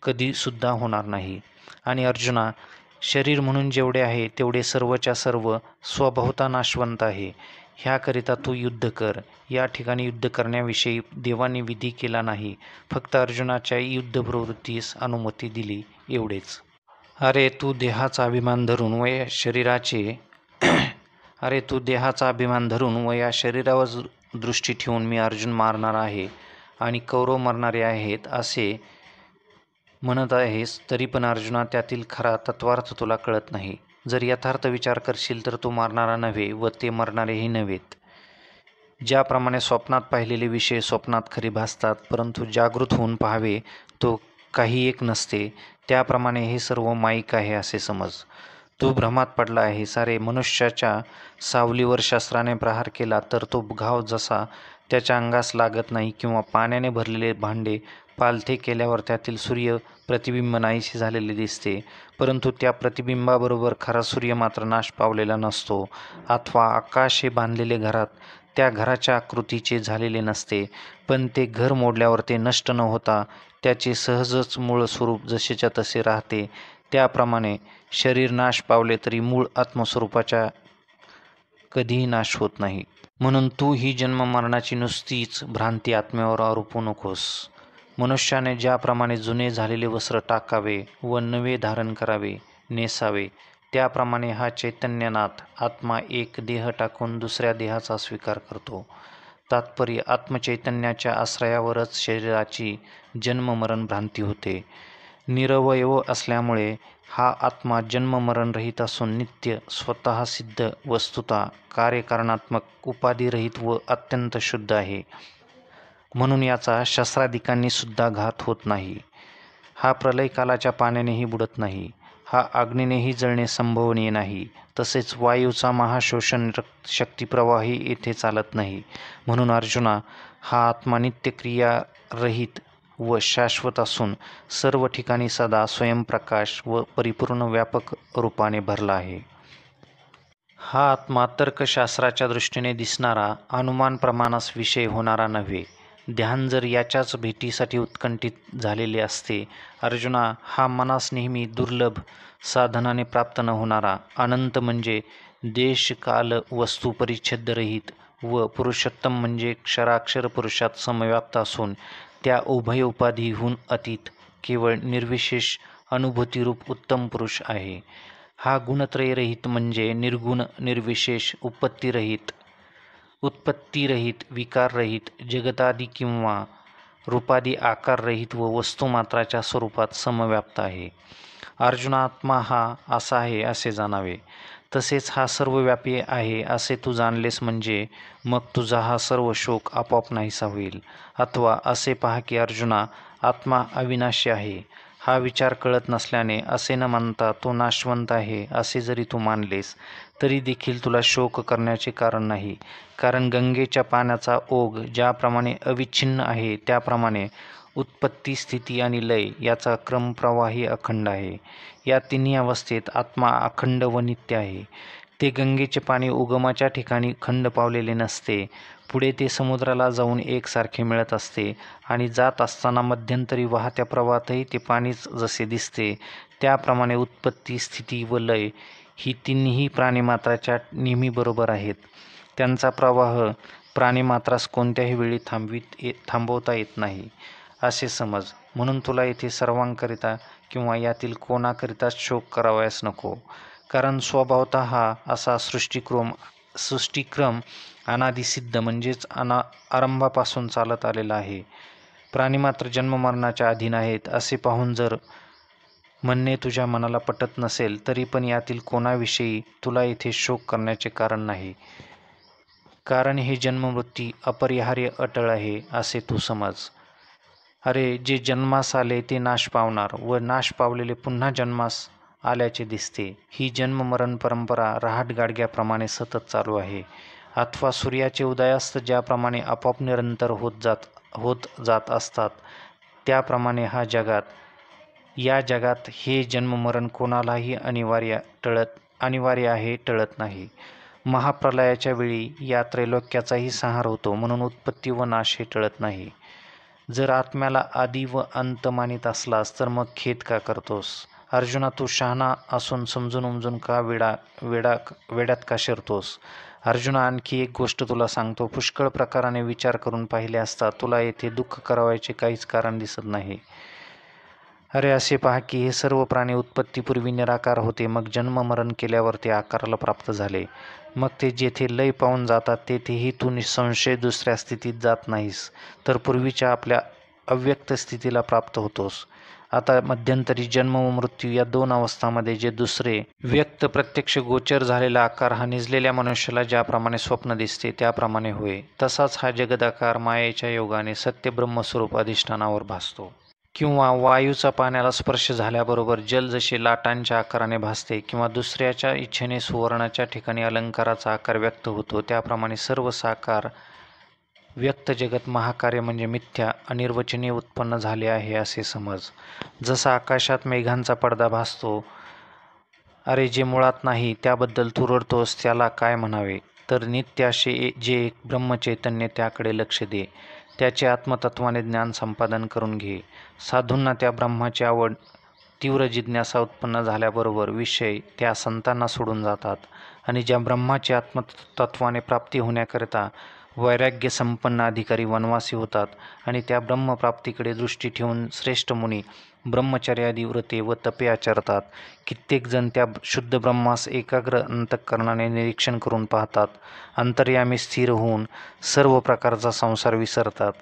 कधीसुद्धा होणार नाही. आणि अर्जुना, शरीर म्हणून जेवढे आहे तेवढे सर्वच्या सर्व स्वभावता नाशवंत आहे. ह्याकरिता तू युद्ध कर. या ठिकाणी युद्ध करण्याविषयी देवाने विधी केला नाही, फक्त अर्जुनाच्या युद्ध प्रवृत्तीस अनुमती दिली एवढेच. अरे तू देहाचा अभिमान धरून व या शरीरावर दृष्टी ठेवून मी अर्जुन मारणार आहे आणि कौरव मरणारे आहेत असे म्हणत आहेस, तरी पण अर्जुना त्यातील खरा तत्वार्थ तुला कळत नाही. जर यथार्थ विचार करशील तर तू मारणारा नव्हे व ते मरणारेही नव्हेत. ज्याप्रमाणे स्वप्नात पाहिलेले विषय स्वप्नात खरे भासतात परंतु जागृत होऊन पाहावे तो काही एक नसते, त्याप्रमाणे हे सर्व माईक आहे असे समज. तू भ्रमात पडला आहे. सारे मनुष्याच्या सावलीवर शस्त्राने प्रहार केला तर तो घाव जसा त्याच्या अंगास लागत नाही किंवा पाण्याने भरलेले भांडे पालथे केल्यावर त्यातील सूर्य प्रतिबिंब नाहीसे झालेले दिसते, परंतु त्या प्रतिबिंबाबरोबर खरा सूर्य मात्र नाश पावलेला नसतो. अथवा आकाश हे बांधलेले घरात त्या घराच्या आकृतीचे झालेले नसते, पण ते घर मोडल्यावर ते नष्ट न होता त्याचे सहजच मूळ स्वरूप जसेच्या तसे राहते. त्याप्रमाणे शरीर नाश पावले तरी मूळ आत्मस्वरूपाचा कधीही नाश होत नाही. म्हणून तू ही जन्ममरणाची नुसतीच भ्रांती आत्म्यावर आरोपू नकोस. मनुष्याने ज्याप्रमाणे जुने झालेले वस्त्र टाकावे व नवे धारण करावे, नेसावे, त्याप्रमाणे हा चैतन्यनाथ आत्मा एक देह टाकून दुसऱ्या देहाचा स्वीकार करतो. तात्पर्य, आत्मचैतन्याच्या आश्रयावरच शरीराची जन्ममरण भ्रांती होते. निरवयव असल्यामुळे हा आत्मा जन्ममरणरहित असून नित्य, स्वतः सिद्ध, वस्तुतः कार्यकारणात्मक, उपाधिरहित व अत्यंत शुद्ध आहे. म्हणून याचा शस्त्रादिकांनी सुद्धा घात होत नाही. हा प्रलयकालाच्या पाण्यानेही बुडत नाही. हा अग्नीनेही जळणे संभवनीय नाही. तसेच वायूचा महाशोषण शक्तिप्रवाही येथे चालत नाही. म्हणून अर्जुना, हा आत्मा नित्यक्रियारहित व शाश्वत असून सर्व ठिकाणी सदा स्वयंप्रकाश व परिपूर्ण व्यापक रूपाने भरला आहे. हा आत्मा तर्कशास्त्राच्या दृष्टीने दिसणारा, अनुमानप्रमाणास विषय होणारा नव्हे. ध्यान जर याच्याच भेटीसाठी उत्कंठित झालेले असते. अर्जुना, हा मनास नेहमी दुर्लभ, साधनाने प्राप्त न होणारा, अनंत म्हणजे देश काल वस्तू परिच्छेदरहित व पुरुषोत्तम म्हणजे क्षराक्षर पुरुषात समव्याप्त असून त्या उभय उपाधीहून अतीत, केवळ निर्विशेष अनुभूतिरूप उत्तम पुरुष आहे. हा गुणत्रयरहित म्हणजे निर्गुण, निर्विशेष, उत्पत्तीरहित, विकाररहित, जगतादी किंवा रूपादी आकाररहित व वस्तुमात्राच्या स्वरूपात समव्याप्त आहे. अर्जुना, आत्मा हा असा आहे असे जाणावे. तसेच हा सर्वव्यापी आहे असे तू जाणलेस म्हणजे मग तुझा हा सर्व शोक आपोआप नाहीसा होईल. अथवा असे पहा की अर्जुना, आत्मा अविनाशी आहे हा विचार कळत नसल्याने असे न मानता तो नाशवंत आहे असे जरी तू मानलेस तरी देखील तुला शोक करण्याचे कारण नाही. कारण गंगेच्या पाण्याचा ओघ ज्याप्रमाणे अविच्छिन्न आहे त्याप्रमाणे उत्पत्ती, स्थिती आणि लय याचा क्रमप्रवाही अखंड आहे. या तिन्ही अवस्थेत आत्मा अखंड व नित्य आहे. ते गंगेचे पाणी उगमाच्या ठिकाणी खंड पावलेले नसते. पुढे ते समुद्राला जाऊन एकसारखे मिळत असते आणि जात असताना मध्यंतरी वाहत्या प्रवाहातही ते पाणीच जसे दिसते. त्याप्रमाणे उत्पत्ती, स्थिती व लय ही तिन्ही प्राणिमात्राच्या नेहमी बरोबर आहेत. त्यांचा प्रवाह प्राणिमात्रास कोणत्याही वेळी थांबवता येत नाही असे समज. म्हणून तुला येथे सर्वांकरिता किंवा यातील कोणाकरिताच शोक करावयास नको. कारण स्वभावतः हा असा सृष्टिक्रम अनादिसिद्ध म्हणजेच आरंभापासून चालत आलेला आहे. प्राणिमात्र जन्ममरणाच्या अधीन आहेत असे पाहून जर म्हणणे तुझ्या मनाला पटत नसेल तरी पण यातील कोणाविषयी तुला येथे शोक करण्याचे कारण नाही. कारण हे जन्ममृत्यू अपरिहार्य अटळ आहे असे तू समज. अरे, जे जन्मास आले ते नाश पावणार व नाश पावलेले पुन्हा जन्मास आल्याचे दिसते. ही जन्ममरण परंपरा रहाटगाडग्याप्रमाणे सतत चालू आहे. अथवा सूर्याचे उदयास्त ज्याप्रमाणे आपोआप निरंतर होत जात असतात त्याप्रमाणे या जगात हे जन्ममरण कोणालाही अनिवार्य आहे, टळत नाही. महाप्रलयाच्या वेळी या त्रैलोक्याचाही संहार होतो, म्हणून उत्पत्ती व नाश हे टळत नाही. जर आत्म्याला आदी व अंत मानित असलास तर मग खेद का करतोस? अर्जुना, तू शहाणा असून समजून उमजून का वेड्यात का शिरतोस? अर्जुना, आणखी एक गोष्ट तुला सांगतो. पुष्कळ प्रकाराने विचार करून पाहिले असता तुला येथे दुःख करावयाचे काहीच कारण दिसत नाही. अरे, असे पहा की हे सर्व प्राणी उत्पत्तीपूर्वी निराकार होते, मग जन्ममरण केल्यावर ते आकाराला प्राप्त झाले. मग ते जेथे लय पावून जातात तेथेही तू निसंशय दुसऱ्या स्थितीत जात नाहीस, तर पूर्वीच्या आपल्या अव्यक्त स्थितीला प्राप्त होतोस. आता मध्यंतरी जन्म व मृत्यू या दोन अवस्थांमध्ये जे दुसरे व्यक्त प्रत्यक्ष गोचर झालेला आकार हा निजलेल्या मनुष्याला ज्याप्रमाणे स्वप्न दिसते त्याप्रमाणे होय. तसाच हा जगदाकार मायेच्या योगाने सत्य ब्रह्मस्वरूप अधिष्ठानावर भासतो. किंवा वायूचा पाण्याला स्पर्श झाल्याबरोबर जल जसे लाटांच्या आकाराने भासते किंवा दुसऱ्याच्या इच्छेने सुवर्णाच्या ठिकाणी अलंकाराचा आकार व्यक्त होतो त्याप्रमाणे सर्व साकार व्यक्त जगत महाकार्य म्हणजे मिथ्या अनिर्वचनीय उत्पन्न झाले आहे असे समज. जसा आकाशात मेघांचा पडदा भासतो, अरे जे मुळात नाही त्याबद्दल तू रडतोस त्याला काय म्हणावे. तर नित्य असे जे एक ब्रह्मचैतन्य त्याकडे लक्ष दे. त्याचे आत्मतत्वाने ज्ञान संपादन करून घे. साधूंना त्या ब्रह्माची आवड, तीव्र जिज्ञासा उत्पन्न झाल्याबरोबर विषय त्या संतांना सोडून जातात आणि ज्या ब्रह्माची आत्मतत्वाने प्राप्ती होण्याकरिता वैराग्य संपन्न अधिकारी वनवासी होतात आणि त्या ब्रह्मप्राप्तीकडे दृष्टी ठेवून श्रेष्ठ मुनी ब्रह्मचर्यादी व्रते व तपे आचरतात. कित्येक जण त्या शुद्ध ब्रह्मास एकाग्र अंतःकरणाने निरीक्षण करून पाहतात. अंतर्यामी स्थिर होऊन सर्व प्रकारचा संसार विसरतात.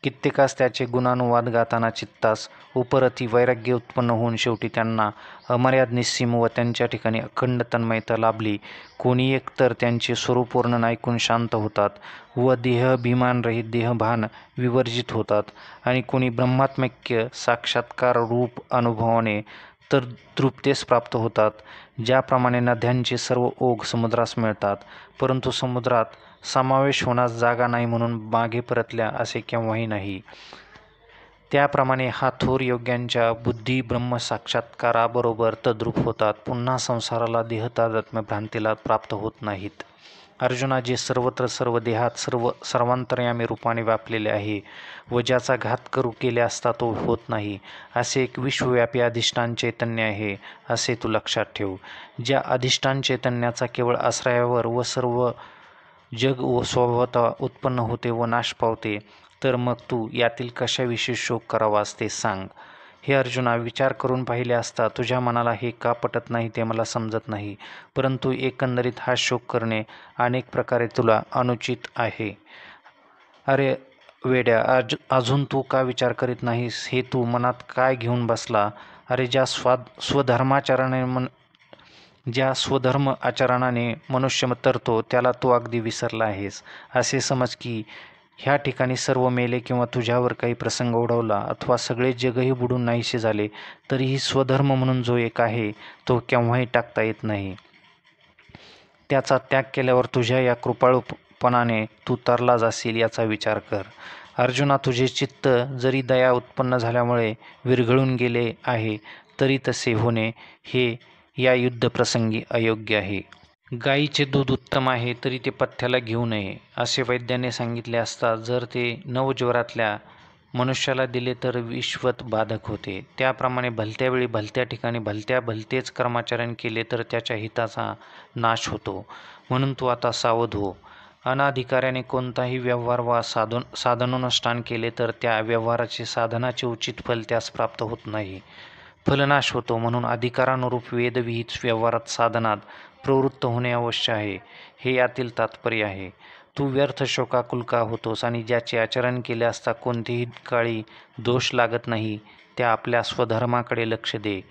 कित्येकास त्याचे गुणानुवाद गाताना चित्तास उपरती वैराग्य उत्पन्न होऊन शेवटी त्यांना अमर्याद निस्सीम व त्यांच्या ठिकाणी अखंड तन्मयता लाभली. कोणी एक तर त्यांचे स्वरूप वर्णन ऐकून शांत होतात व देहाभिमानरहित देहभान विवर्जित होतात आणि कोणी ब्रह्मात्मैक्य साक्षात्कार रूप अनुभवाने तर तृप्तेस प्राप्त होतात. ज्याप्रमाणे नद्यांचे सर्व ओघ समुद्रास मिळतात, परंतु समुद्रात समावेश होण्यास जागा नाही म्हणून मागे परतल्या असे केव्हाही नाही, त्याप्रमाणे हा थोर योग्यांच्या बुद्धी ब्रह्मसाक्षात्काराबरोबर तद्रूप होतात, पुन्हा संसाराला देहतादात्म्य भ्रांतीला प्राप्त होत नाहीत. अर्जुना, जे सर्वत्र सर्व देहात सर्वांतर्यामी रूपाने व्यापलेले आहे व ज्याचा घात करू केले असता तो होत नाही, असे एक विश्वव्यापी अधिष्ठान चैतन्य आहे असे तू लक्षात ठेव. ज्या अधिष्ठान चैतन्याचा केवळ आश्रयावर व सर्व जग व स्वभावतः उत्पन्न होते व नाश पावते, तर मग तू यातील कशाविषयी शोक करावास ते सांग. हे अर्जुना, विचार करून पाहिले असता तुझ्या मनाला हे का पटत नाही ते मला समजत नाही, परंतु एकंदरीत हा शोक करणे अनेक प्रकारे तुला अनुचित आहे. अरे वेड्या, अजून तू का विचार करीत नाहीस? हे तू मनात काय घेऊन बसला? अरे ज्या स्वधर्म आचरणाने मनुष्य तरतो त्याला तू अगदी विसरला आहेस. असे समज की ह्या ठिकाणी सर्व मेले किंवा तुझ्यावर काही प्रसंग ओढवला अथवा सगळे जगही बुडून नाहीसे झाले तरीही स्वधर्म म्हणून जो एक आहे तो केव्हाही टाकता येत नाही. त्याचा त्याग केल्यावर तुझ्या या कृपाळूपणाने तू तरला जाशील याचा विचार कर. अर्जुना, तुझे चित्त जरी दया उत्पन्न झाल्यामुळे विरघळून गेले आहे तरी तसे होणे हे या युद्धप्रसंगी अयोग्य आहे. गायीचे दूध उत्तम आहे तरी ते पथ्याला घेऊ नये असे वैद्याने सांगितले असता जर ते नवज्वरातल्या मनुष्याला दिले तर विश्वत बाधक होते. त्याप्रमाणे भलत्या वेळी भलत्या ठिकाणी भलतेच कर्माचरण केले तर त्याच्या हिताचा नाश होतो. म्हणून तू आता सावध हो. अनाधिकाऱ्याने कोणताही व्यवहार वा साधनोनुष्ठान केले तर त्या व्यवहाराचे साधनाचे उचित फल त्यास प्राप्त होत नाही, फलनाश होतो. म्हणून अधिकारानुरूप वेदविहित व्यवहारात साधनात प्रवृत्त होणे अवश्य आहे, हे यातील तात्पर्य आहे. तू व्यर्थ शोकाकुलका होतोस आणि ज्याचे आचरण केले असता कोणतेही काळी दोष लागत नाही त्या आपल्या स्वधर्माकडे लक्ष दे.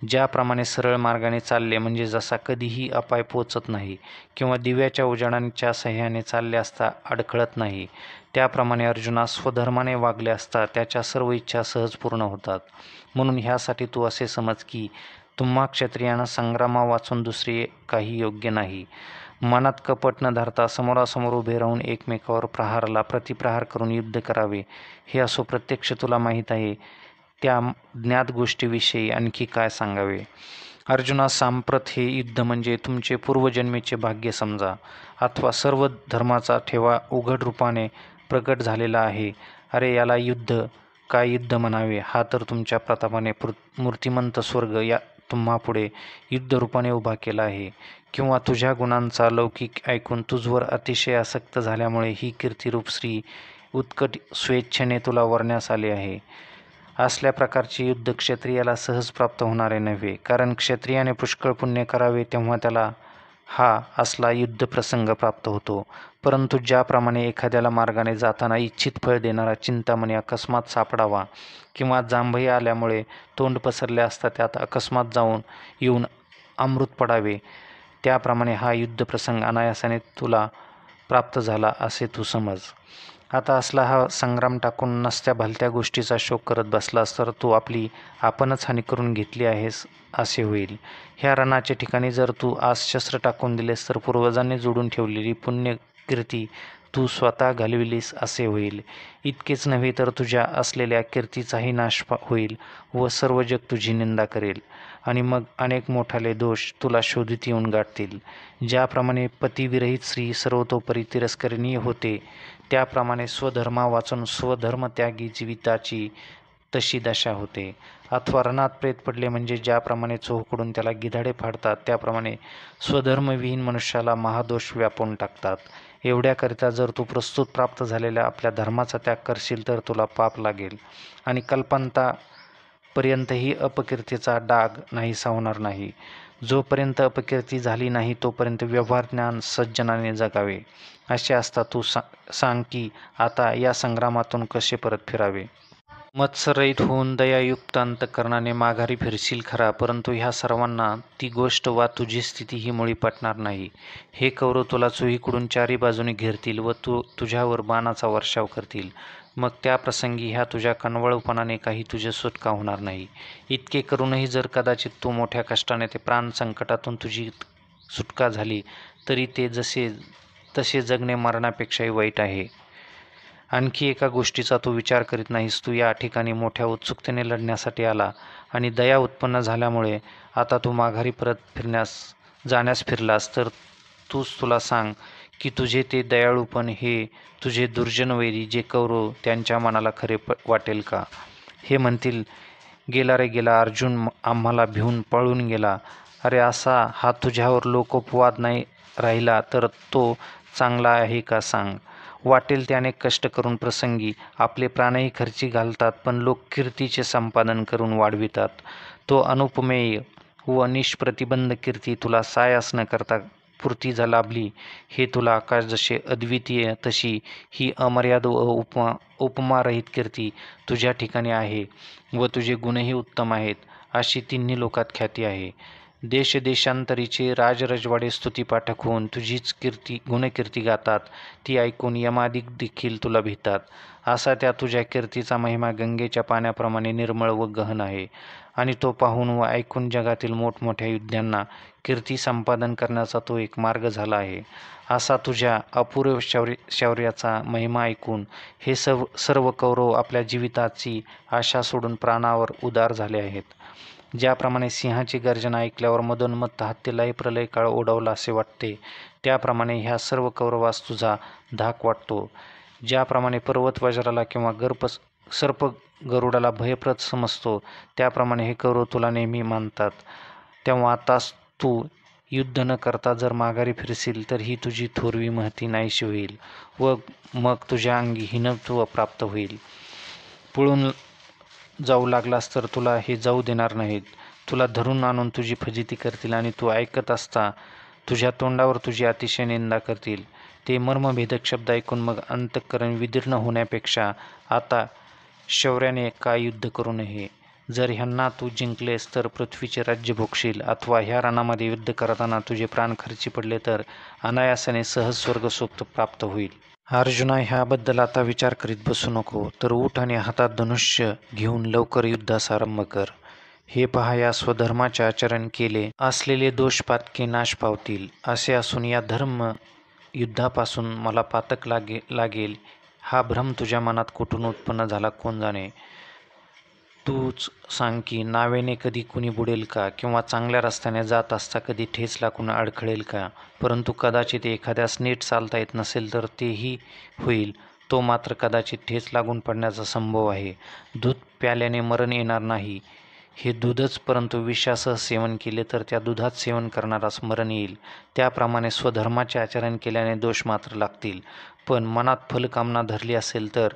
ज्याप्रमाणे सरळ मार्गाने चालले म्हणजे जसा कधीही अपाय पोचत नाही किंवा दिव्याच्या उजाडांच्या सह्याने चालले असता अडखळत नाही, त्याप्रमाणे अर्जुना स्वधर्माने वागले असता त्याच्या सर्व इच्छा सहज पूर्ण होतात. म्हणून ह्यासाठी तू असे समज की तुम्हा क्षत्रियांना संग्रामा वाचून दुसरे काही योग्य नाही. मनात कपट न धरता समोरासमोर उभे राहून एकमेकावर प्रहाराला प्रतिप्रहार करून युद्ध करावे, हे असो प्रत्यक्ष तुला माहीत आहे. त्या ज्ञात गोष्टीविषयी आणखी काय सांगावे? अर्जुना, सांप्रत हे युद्ध म्हणजे तुमचे पूर्वजन्मीचे भाग्य समजा, अथवा सर्व धर्माचा ठेवा उघड रूपाने प्रकट झालेला आहे. अरे याला युद्ध काय युद्ध म्हणावे? हा तर तुमच्या प्रतापाने मूर्तिमंत स्वर्ग या तुम्हापुढे युद्धरूपाने उभा केला आहे. किंवा तुझ्या गुणांचा लौकिक ऐकून तुझवर अतिशय आसक्त झाल्यामुळे ही कीर्तिरूप श्री उत्कट स्वेच्छेने तुला वरण्यास आले आहे. असल्या प्रकारचे युद्ध क्षत्रियाला सहज प्राप्त होणारे नव्हे, कारण क्षत्रियाने पुष्कळ पुण्य करावे तेव्हा त्याला हा असला युद्धप्रसंग प्राप्त होतो. परंतु ज्याप्रमाणे एखाद्याला मार्गाने जाताना इच्छित फळ देणारा चिंतामणी अकस्मात सापडावा किंवा जांभई आल्यामुळे तोंड पसरले असता त्यात अकस्मात येऊन अमृत पडावे, त्याप्रमाणे हा युद्धप्रसंग अनायासाने तुला प्राप्त झाला असे तू समज. आता असला हा संग्राम टाकून नसत्या भलत्या गोष्टीचा शोक करत बसलास तर तू आपणच हानी करून घेतली आहेस असे होईल. ह्या रणाच्या ठिकाणी जर तू आज शस्त्र टाकून दिलेस तर पूर्वजांनी जोडून ठेवलेली पुण्यकीर्ती तू स्वतः घालविलीस असे होईल. इतकेच नव्हे तर तुझ्या असलेल्या कीर्तीचाही नाश होईल व सर्व जग तुझी निंदा करेल आणि मग अनेक मोठाले दोष तुला शोधित येऊन गाठतील. ज्याप्रमाणे पतिविरहित स्त्री सर्वतोपरी तिरस्करणीय होते, त्याप्रमाणे स्वधर्मा वाचून स्वधर्मत्यागी जीविताची तशी दशा होते. अथवा रणात प्रेत पडले म्हणजे ज्याप्रमाणे चोहकडून त्याला गिधाडे फाडतात, त्याप्रमाणे स्वधर्मविहीन मनुष्याला महादोष व्यापून टाकतात. एवढ्याकरिता जर तू प्रस्तुत प्राप्त झालेल्या आपल्या धर्माचा त्याग करशील तर तुला पाप लागेल आणि कल्पांतापर्यंतही अपकीर्तीचा डाग नाहीसा होणार नाही. जोपर्यंत अपकीर्ती झाली नाही तोपर्यंत व्यवहार ज्ञान सज्जनाने जगावे. असे असता तू सांग की आता या संग्रामातून कसे परत फिरावे. मत्सरहित होऊन दयायुक्त अंतःकरणाने माघारी फिरशील खरा, परंतु ह्या सर्वांना ती गोष्ट वा तुझी स्थिती ही मुळी पटणार नाही. हे कौरव तुला चोहीकडून चारी बाजूने घेरतील व तुझ्यावर बाणाचा वर्षाव करतील. मग त्या प्रसंगी ह्या तुझ्या कणवळपणाने काही तुझे सुटका होणार नाही. इतके करूनही जर कदाचित तू मोठ्या कष्टाने ते प्राण संकटातून तुझी सुटका झाली तरी ते तसे जगणे मरणापेक्षाही वाईट आहे. आणखी एका गोष्टीचा तू विचार करीत नाहीस. तू या ठिकाणी मोठ्या उत्सुकतेने लढण्यासाठी आला आणि दया उत्पन्न झाल्यामुळे आता तू माघारी परत जाण्यास फिरलास तर तुला सांग की तुझे ते दयाळूपण हे तुझे दुर्जन वैरी जे कौरव त्यांच्या मनाला खरे वाटेल का? हे म्हणतील, गेला रे गेला, अर्जुन आम्हाला भिवून पळून गेला. अरे असा हा तुझ्यावर लोकोपवाद नाही राहिला तर तो चांगला आहे का सांग. वाटेल त्याने कष्ट करून प्रसंगी आपले प्राणही खर्ची घालतात, पण लोक कीर्तीचे संपादन करून वाढवितात. तो अनुपमेय व निष्प्रतिबंध कीर्ती तुला सायास न करता पुरती लाभली. हे तुला आकाश जसे अद्वितीय तशी ही अमर्याद व उपमारहित कीर्ती तुझ्या ठिकाणी आहे व तुझे गुणही उत्तम आहेत अशी तिन्ही लोकात ख्याती आहे. देशदेशांतरीचे राजरजवाडे स्तुतीपाठक होऊन तुझीच गुणकीर्ती गातात. ती ऐकून यमादिक देखील तुला भितात. असा त्या तुझ्या कीर्तीचा महिमा गंगेच्या पाण्याप्रमाणे निर्मळ व गहन आहे आणि तो पाहून व ऐकून जगातील मोठमोठ्या युद्धांना कीर्ती संपादन करण्याचा तो एक मार्ग झाला आहे. असा तुझ्या अपूर्व शौर्याचा महिमा ऐकून हे सर्व कौरव आपल्या जीविताची आशा सोडून प्राणावर उदार झाले आहेत. ज्याप्रमाणे सिंहाची गर्जना ऐकल्यावर मदोन्मत्त हत्तीलाही प्रलय काळ ओढवला असे वाटते, त्याप्रमाणे ह्या सर्व कौरवास तुझा धाक वाटतो. ज्याप्रमाणे पर्वत वज्राला किंवा सर्प गरुडाला भयप्रद समजतो, त्याप्रमाणे हे कौरव तुला नेहमी मानतात. तेव्हा आताच तू युद्ध न करता जर माघारी फिरशील तर ही तुझी थोरवी महती नाहीशी होईल व मग तुझ्या अंगी हीनत्व प्राप्त होईल. पळून जाऊ लागलास तर तुला हे जाऊ देणार नाहीत. तुला धरून आणून तुझी फजिती करतील आणि तू ऐकत असता तुझ्या तोंडावर तुझी अतिशय निंदा करतील. ते मर्मभेदक शब्द ऐकून मग अंतःकरण विदीर्ण होण्यापेक्षा आता शौर्याने का युद्ध करू नये. जर ह्यांना तू जिंकलेस तर पृथ्वीचे राज्य भोगशील, अथवा ह्या रणामध्ये युद्ध करताना तुझे प्राण खर्ची पडले तर अनायासाने सहज स्वर्गसुख प्राप्त होईल. अर्जुना, ह्याबद्दल आता विचार करीत बसू नको, तर उठ आणि हातात धनुष्य घेऊन लवकर युद्धास आरंभ कर. हे पहा, या स्वधर्माचे आचरण केले असलेले दोषपातके नाश पावतील. असे असून या धर्म युद्धापासून मला पातक लागेल हा भ्रम तुझ्या मनात कुठून उत्पन्न झाला कोण जाणे. तूच सांग की नावेने कधी कुणी बुडेल का, किंवा चांगल्या रस्त्याने जात असता कधी ठेच लागून अडखळेल का. परंतु कदाचित एखाद्यास नीट चालता येत नसेल तर तेही होईल. तो मात्र कदाचित ठेच लागून पडण्याचा संभव आहे. दूध प्याल्याने मरण येणार नाही हे दूधच, परंतु विषासह सेवन केले तर त्या दुधात सेवन करणारास मरण येईल. त्याप्रमाणे स्वधर्माचे आचरण केल्याने दोष मात्र लागतील, पण मनात फलकामना धरली असेल तर.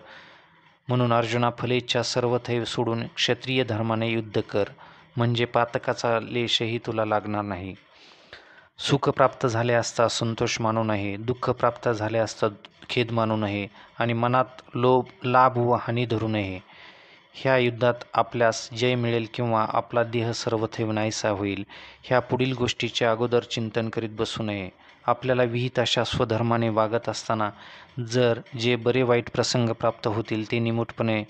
म्हणून अर्जुना, फलेच्छा सर्वथैव सोडून क्षत्रिय धर्माने युद्ध कर, म्हणजे पातकाचा लेशही तुला लागणार नाही. सुख प्राप्त झाले असता संतोष मानू नये, दुःख प्राप्त झाले असता खेद मानू नये आणि मनात लाभ व हानी धरू नये. ह्या युद्धात आपल्यास जय मिळेल किंवा आपला देह सर्वथैव नाहीसा होईल ह्या पुढील गोष्टीचे अगोदर चिंतन करीत बसू नये. आपल्याला विहित अशा स्वधर्माने वागत असताना जर जे बरे वाईट प्रसंग प्राप्त होतील ते निमूटपणे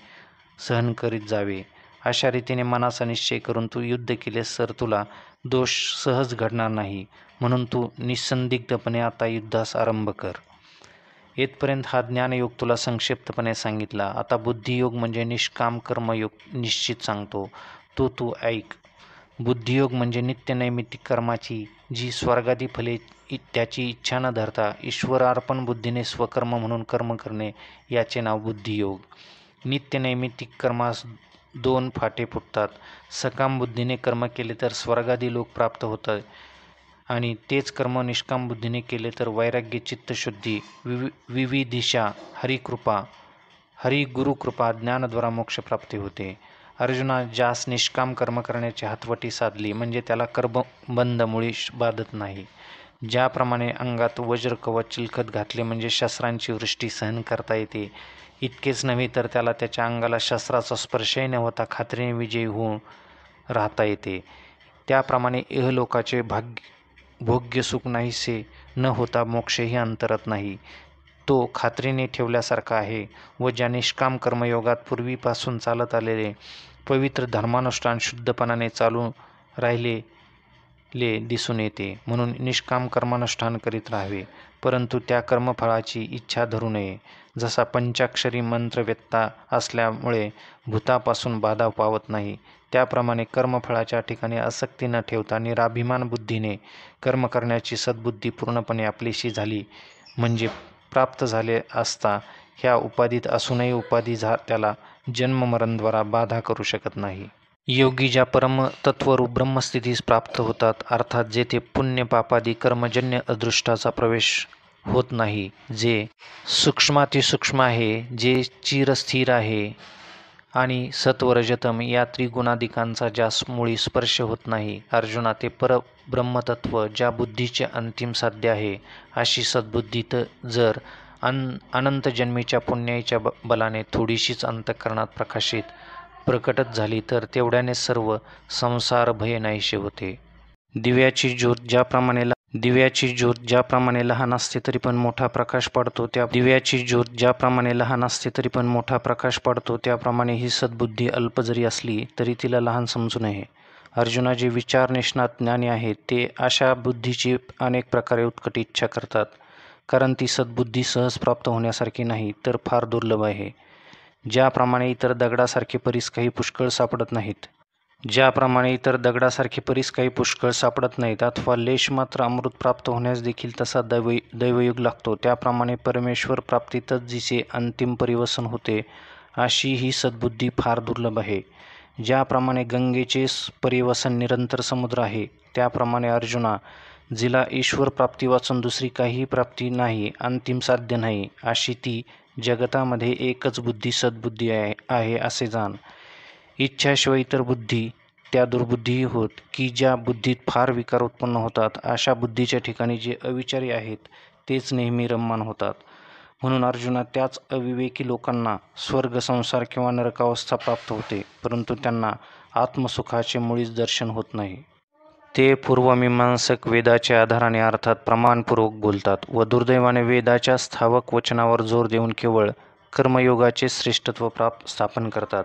सहन करीत जावे. अशा रीतीने मनाचा निश्चय करून तू युद्ध केलेस तर तुला दोष सहज घडणार नाही. म्हणून तू निसंदिग्धपणे आता युद्धास आरंभ कर. येथपर्यंत हा ज्ञानयोग तुला संक्षिप्तपणे सांगितला. आता बुद्धियोग म्हणजे निष्काम कर्मयोग निश्चित सांगतो. तू ऐक. बुद्धियोग म्हणजे नित्यनैमित्तिक कर्माची जी स्वर्गादी फले त्याची इच्छा न धरता ईश्वरार्पण बुद्धीने स्वकर्म म्हणून कर्म करणे, याचे नाव बुद्धियोग. नित्यनैमित्तिक कर्मास दोन फाटे फुटतात. सकाम बुद्धीने कर्म केले तर स्वर्गादी लोक प्राप्त होतात आणि तेच कर्म निष्काम बुद्धीने केले तर वैराग्य, चित्तशुद्धी, विविदिशा, हरिकृपा, हरिगुरुकृपा, ज्ञानाद्वारा मोक्षप्राप्ती होते. अर्जुना, ज्यास निष्काम कर्म करण्याची हातवटी साधली म्हणजे त्याला कर्मबंध मुळी बाधत नाही. ज्याप्रमाणे अंगात वज्र कवच चिलखत घातले म्हणजे शस्त्रांची वृष्टी सहन करता येते, इतकेच नव्हे तर त्याला त्याच्या अंगाला शस्त्राचा स्पर्शही न होता खात्रीने विजयी होऊन राहता येते. त्याप्रमाणे इहलोकाचे भोग्य सुख नाहीसे न होता मोक्षही अंतरत नाही, तो खात्रीने ठेवल्यासारखा आहे. व ज्या निष्काम कर्मयोगात पूर्वीपासून चालत आलेले पवित्र धर्मानुष्ठान शुद्धपणाने चालू राहिलेले दिसून येते. म्हणून निष्काम कर्मानुष्ठान करीत राहावे, परंतु त्या कर्मफळाची इच्छा धरू नये. जसा पंचाक्षरी मंत्रवेत्ता असल्यामुळे भूतापासून बाधा पावत नाही, त्याप्रमाणे कर्मफळाच्या ठिकाणी आसक्ती न ठेवता निराभिमान बुद्धीने कर्म करण्याची सद्बुद्धी पूर्णपणे आपलीशी झाली म्हणजे प्राप्त झाले असता ह्या उपाधीत असूनही उपाधी त्याला जन्ममरणद्वारा बाधा करू शकत नाही. योगी ज्या परमतत्वरूप ब्रह्मस्थितीस प्राप्त होतात, अर्थात जेथे पुण्य पापादी कर्मजन्य अदृष्टाचा प्रवेश होत नाही, जे सूक्ष्मातिसूक्ष्म आहे, जे चिरस्थिर आहे आणि सत्वरजतम या त्रिगुणादिकांचा ज्यास मुळी स्पर्श होत नाही. अर्जुना, ते परब्रह्मतत्व ज्या बुद्धीचे अंतिम साध्य आहे, अशी सद्बुद्धी जर अनंत जन्मीच्या पुण्याच्या बलाने थोडीशीच अंतःकरणात प्रकटत झाली तर तेवढ्याने सर्व संसार भय नाहीसे होते. दिव्याची ज्योत ज्याप्रमाणे लहान असते तरी पण मोठा प्रकाश पडतो, त्याप्रमाणे ही सद्बुद्धी अल्प जरी असली तरी तिला लहान समजू नये. अर्जुना, जे विचार निष्णात ज्ञानी आहेत ते अशा बुद्धीची अनेक प्रकारे उत्कट इच्छा करतात, कारण ती सद्बुद्धी सहज प्राप्त होण्यासारखी नाही, तर फार दुर्लभ आहे. ज्याप्रमाणे इतर दगडासारखे परिस काही पुष्कळ सापडत नाहीत अथवा लेशमात्र अमृत प्राप्त होण्यास देखील तसा दैवयोग लागतो, त्याप्रमाणे परमेश्वर प्राप्तीतच जिचे अंतिम परिवसन होते, अशी ही सद्बुद्धी फार दुर्लभ आहे. ज्याप्रमाणे गंगेचे परिवसन निरंतर समुद्र आहे, त्याप्रमाणे अर्जुना, जिला ईश्वर प्राप्ती वाचून दुसरी काहीही प्राप्ती नाही, अंतिम साध्य नाही, अशी ती जगतामध्ये एकच बुद्धी सद्बुद्धी आहे असे जाण. इच्छाशिवाय इतर बुद्धी त्या दुर्बुद्धीही होत, की ज्या बुद्धीत फार विकार उत्पन्न होतात. अशा बुद्धीच्या ठिकाणी जे अविचारी आहेत तेच नेहमी रममाण होतात. म्हणून अर्जुना, त्याच अविवेकी लोकांना स्वर्ग, संसार किंवा नरकावस्था प्राप्त होते, परंतु त्यांना आत्मसुखाचे मुळीच दर्शन होत नाही. ते पूर्वमीमांसक वेदाच्या आधाराने अर्थात प्रमाणपूर्वक बोलतात व दुर्दैवाने वेदाच्या स्थावक वचनावर जोर देऊन केवळ कर्मयोगाचे श्रेष्ठत्व स्थापन करतात.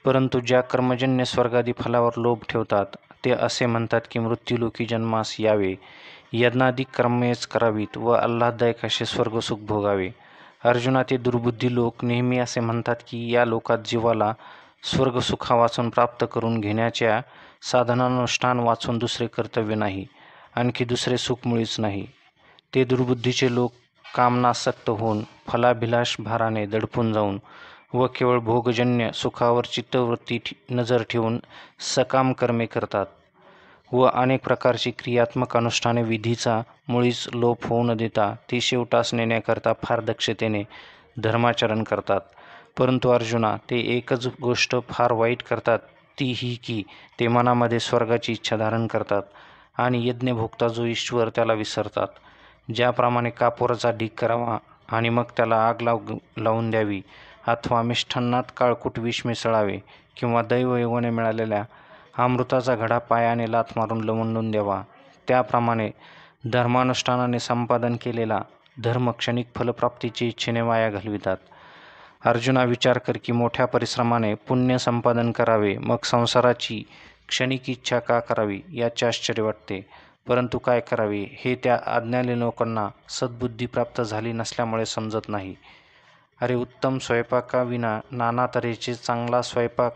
परंतु ज्या कर्मजन्य स्वर्गादी फलावर लोभ ठेवतात, ते असे म्हणतात की मृत्यूलोकी जन्मास यावे, यज्ञाधिक कर्मेच करावीत व आल्हाददायक असे स्वर्गसुख भोगावे. अर्जुना, ते दुर्बुद्धी लोक नेहमी असे म्हणतात की या लोकात जीवाला स्वर्गसुखा वाचून प्राप्त करून घेण्याच्या साधनानुष्ठान वाचून दुसरे कर्तव्य नाही, आणखी दुसरे सुख मुळीच नाही. ते दुर्बुद्धीचे लोक कामनासक्त होऊन फलाभिलाष भाराने दडपून जाऊन व केवळ भोगजन्य सुखावर चित्तवृत्ती नजर ठेवून सकाम कर्मे करतात व अनेक प्रकारची क्रियात्मक अनुष्ठाने विधीचा मुळीच लोप होऊ न देता ती शेवटास नेण्याकरता फार दक्षतेने धर्माचरण करतात. परंतु अर्जुना, ते एकच गोष्ट फार वाईट करतात, ती ही की ते मनामध्ये स्वर्गाची इच्छा धारण करतात आणि यज्ञभोक्ता जो ईश्वर त्याला विसरतात. ज्याप्रमाणे कापोराचा ढीग करावा आणि मग त्याला आग लावून द्यावी, अथवा मिष्ठान्नात काळकूट विष मिसळावे, किंवा दैवयोगाने मिळालेल्या अमृताचा घडा पायाने लाथ मारून लवंडून द्यावा, त्याप्रमाणे धर्मानुष्ठानाने संपादन केलेला धर्म क्षणिक फलप्राप्तीची इच्छेने वाया घालवितात. अर्जुना, विचार कर की मोठ्या परिश्रमाने पुण्य संपादन करावे, मग संसाराची क्षणिक इच्छा का करावी, याचे आश्चर्य वाटते. परंतु काय करावे हे त्या अज्ञानी लोकांना सद्बुद्धी प्राप्त झाली नसल्यामुळे समजत नाही. अरे उत्तम स्वयंपाकाविना नाना तऱ्हेचे चांगला स्वयंपाक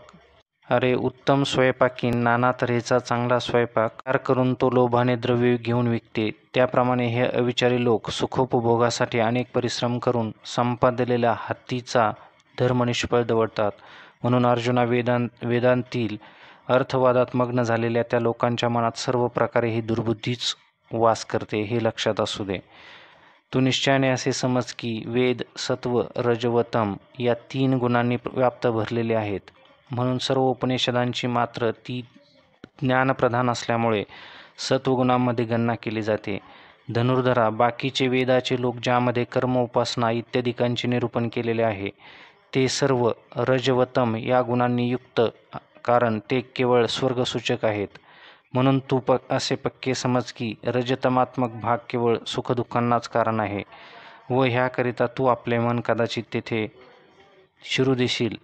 उत्तम स्वयंपाकी नाना तऱ्हेचा चांगला स्वयंपाक तयार करून तो लोभाने द्रव्य घेऊन विकते. त्याप्रमाणे हे अविचारी लोक सुखोपभोगासाठी अनेक परिश्रम करून संपादलेला हत्तीचा धर्म निष्फळ दवडतात. म्हणून अर्जुना वेदांतील अर्थवादात मग्न झालेल्या त्या लोकांच्या मनात सर्व प्रकारे ही दुर्बुद्धीच वास करते, हे लक्षात असू दे. तू निश्चयाने असे समज की वेद सत्व रज व तम या 3 गुणांनी व्याप्त भरलेले आहेत. म्हणून सर्व उपनिषदांची मात्र ती ज्ञानप्रधान असल्यामुळे सत्वगुणांमध्ये गणना केली जाते. धनुर्धरा, बाकीचे वेदाचे लोक ज्यामध्ये कर्म उपासना इत्यादिकांचे निरूपण केलेले आहे ते सर्व रज व तम या गुणांनी युक्त, कारण ते केवळ स्वर्गसूचक आहेत. म्हणून तू असे पक्के समज की रजतमात्मक भाग केवळ सुखदुःखांनाच कारण आहे व ह्याकरिता तू आपले मन कदाचित तेथे शिरू देशील,